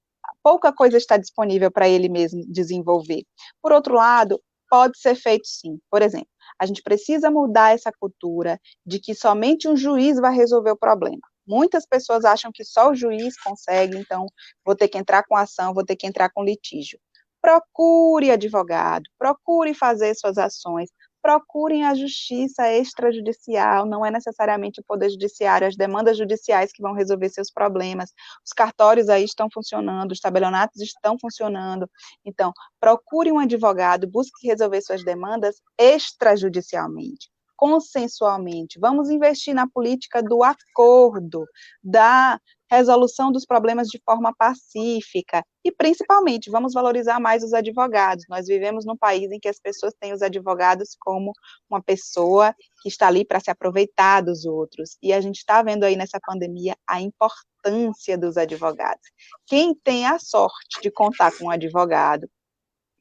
está disponível para ele mesmo desenvolver. Por outro lado, pode ser feito sim. Por exemplo, a gente precisa mudar essa cultura de que somente um juiz vai resolver o problema. Muitas pessoas acham que só o juiz consegue, então vou ter que entrar com ação, vou ter que entrar com litígio. Procure advogado, procure fazer suas ações, procurem a justiça extrajudicial, não é necessariamente o Poder Judiciário, as demandas judiciais que vão resolver seus problemas, os cartórios aí estão funcionando, os tabelionatos estão funcionando, então, procure um advogado, busque resolver suas demandas extrajudicialmente, consensualmente, vamos investir na política do acordo, da resolução dos problemas de forma pacífica, e principalmente, vamos valorizar mais os advogados. Nós vivemos num país em que as pessoas têm os advogados como uma pessoa que está ali para se aproveitar dos outros, e a gente está vendo aí nessa pandemia a importância dos advogados. Quem tem a sorte de contar com um advogado,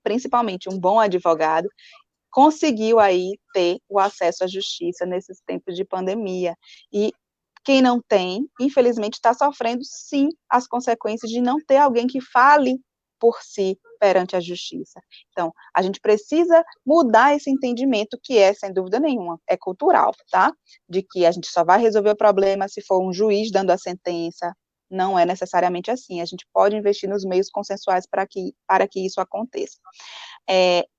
principalmente um bom advogado, conseguiu aí ter o acesso à justiça nesses tempos de pandemia, e quem não tem, infelizmente, está sofrendo, sim, as consequências de não ter alguém que fale por si perante a justiça. Então, a gente precisa mudar esse entendimento que é, sem dúvida nenhuma, é cultural, tá? De que a gente só vai resolver o problema se for um juiz dando a sentença. Não é necessariamente assim. A gente pode investir nos meios consensuais para que isso aconteça.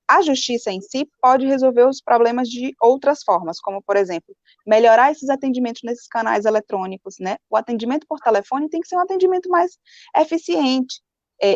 A justiça em si pode resolver os problemas de outras formas, como, por exemplo, melhorar esses atendimentos nesses canais eletrônicos, né? O atendimento por telefone tem que ser um atendimento mais eficiente.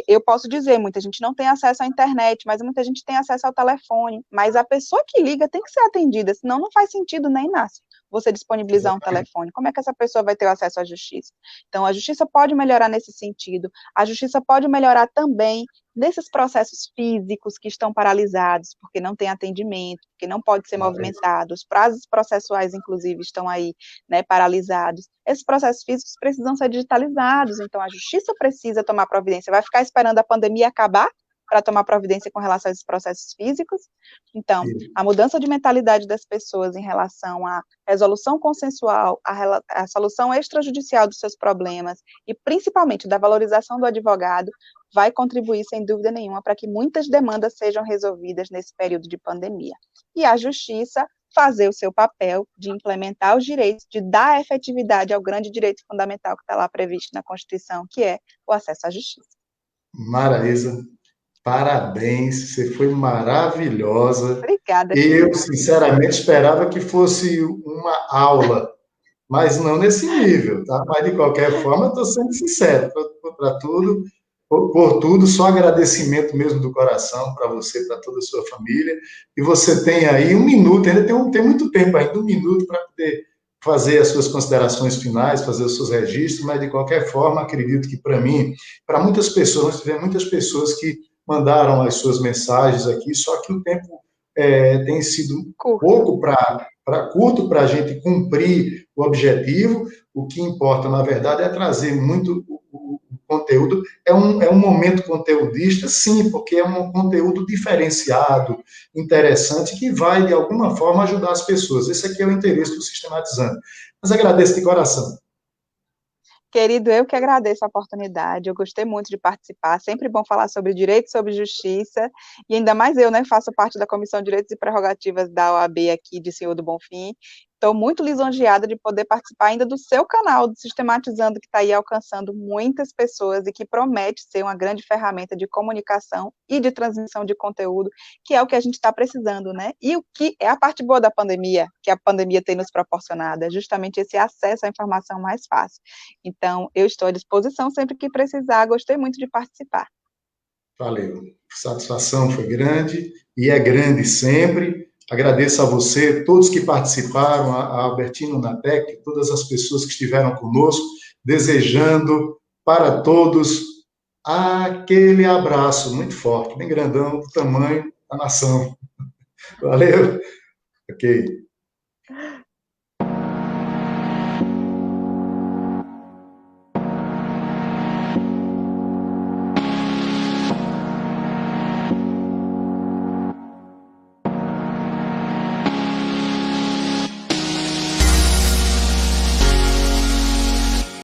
Eu posso dizer, muita gente não tem acesso à internet, mas muita gente tem acesso ao telefone, mas a pessoa que liga tem que ser atendida, senão não faz sentido, né, Inácio? Você disponibilizar um telefone, como é que essa pessoa vai ter o acesso à justiça? Então, a justiça pode melhorar nesse sentido, a justiça pode melhorar também nesses processos físicos que estão paralisados, porque não tem atendimento, porque não pode ser movimentado, os prazos processuais, inclusive, estão aí, né, paralisados. Esses processos físicos precisam ser digitalizados, então a justiça precisa tomar providência. Vai ficar esperando a pandemia acabar para tomar providência com relação a esses processos físicos? Então, a mudança de mentalidade das pessoas em relação à resolução consensual, à solução extrajudicial dos seus problemas, e principalmente da valorização do advogado, vai contribuir, sem dúvida nenhuma, para que muitas demandas sejam resolvidas nesse período de pandemia. E a justiça fazer o seu papel de implementar os direitos, de dar efetividade ao grande direito fundamental que está lá previsto na Constituição, que é o acesso à justiça. Maraísa, parabéns, você foi maravilhosa. Obrigada. Eu, sinceramente, esperava que fosse uma aula, mas não nesse nível, tá? Mas, de qualquer forma, estou sendo sincero para tudo, por tudo, só agradecimento mesmo do coração para você, para toda a sua família. E você tem aí um minuto, ainda tem muito tempo ainda, um minuto para poder fazer as suas considerações finais, fazer os seus registros, mas, de qualquer forma, acredito que para mim, para muitas pessoas, nós tivemos muitas pessoas que mandaram as suas mensagens aqui, só que o tempo tem sido pouco curto para a gente cumprir o objetivo. O que importa, na verdade, é trazer muito o conteúdo. É um momento conteudista, sim, porque é um conteúdo diferenciado, interessante, que vai, de alguma forma, ajudar as pessoas. Esse aqui é o interesse do Sistematizando. Mas agradeço de coração. Querido, eu que agradeço a oportunidade, eu gostei muito de participar, sempre bom falar sobre direito, sobre justiça, e ainda mais eu, né, faço parte da Comissão de Direitos e Prerrogativas da OAB aqui de Senhor do Bonfim. Estou muito lisonjeada de poder participar ainda do seu canal, do Sistematizando, que está aí alcançando muitas pessoas e que promete ser uma grande ferramenta de comunicação e de transmissão de conteúdo, que é o que a gente está precisando, né? E o que é a parte boa da pandemia, que a pandemia tem nos proporcionado, é justamente esse acesso à informação mais fácil. Então, eu estou à disposição sempre que precisar, gostei muito de participar. Valeu. Satisfação foi grande e é grande sempre. Agradeço a você, todos que participaram, a Albertino Natec, todas as pessoas que estiveram conosco, desejando para todos aquele abraço muito forte, bem grandão, do tamanho da nação. Valeu? Ok.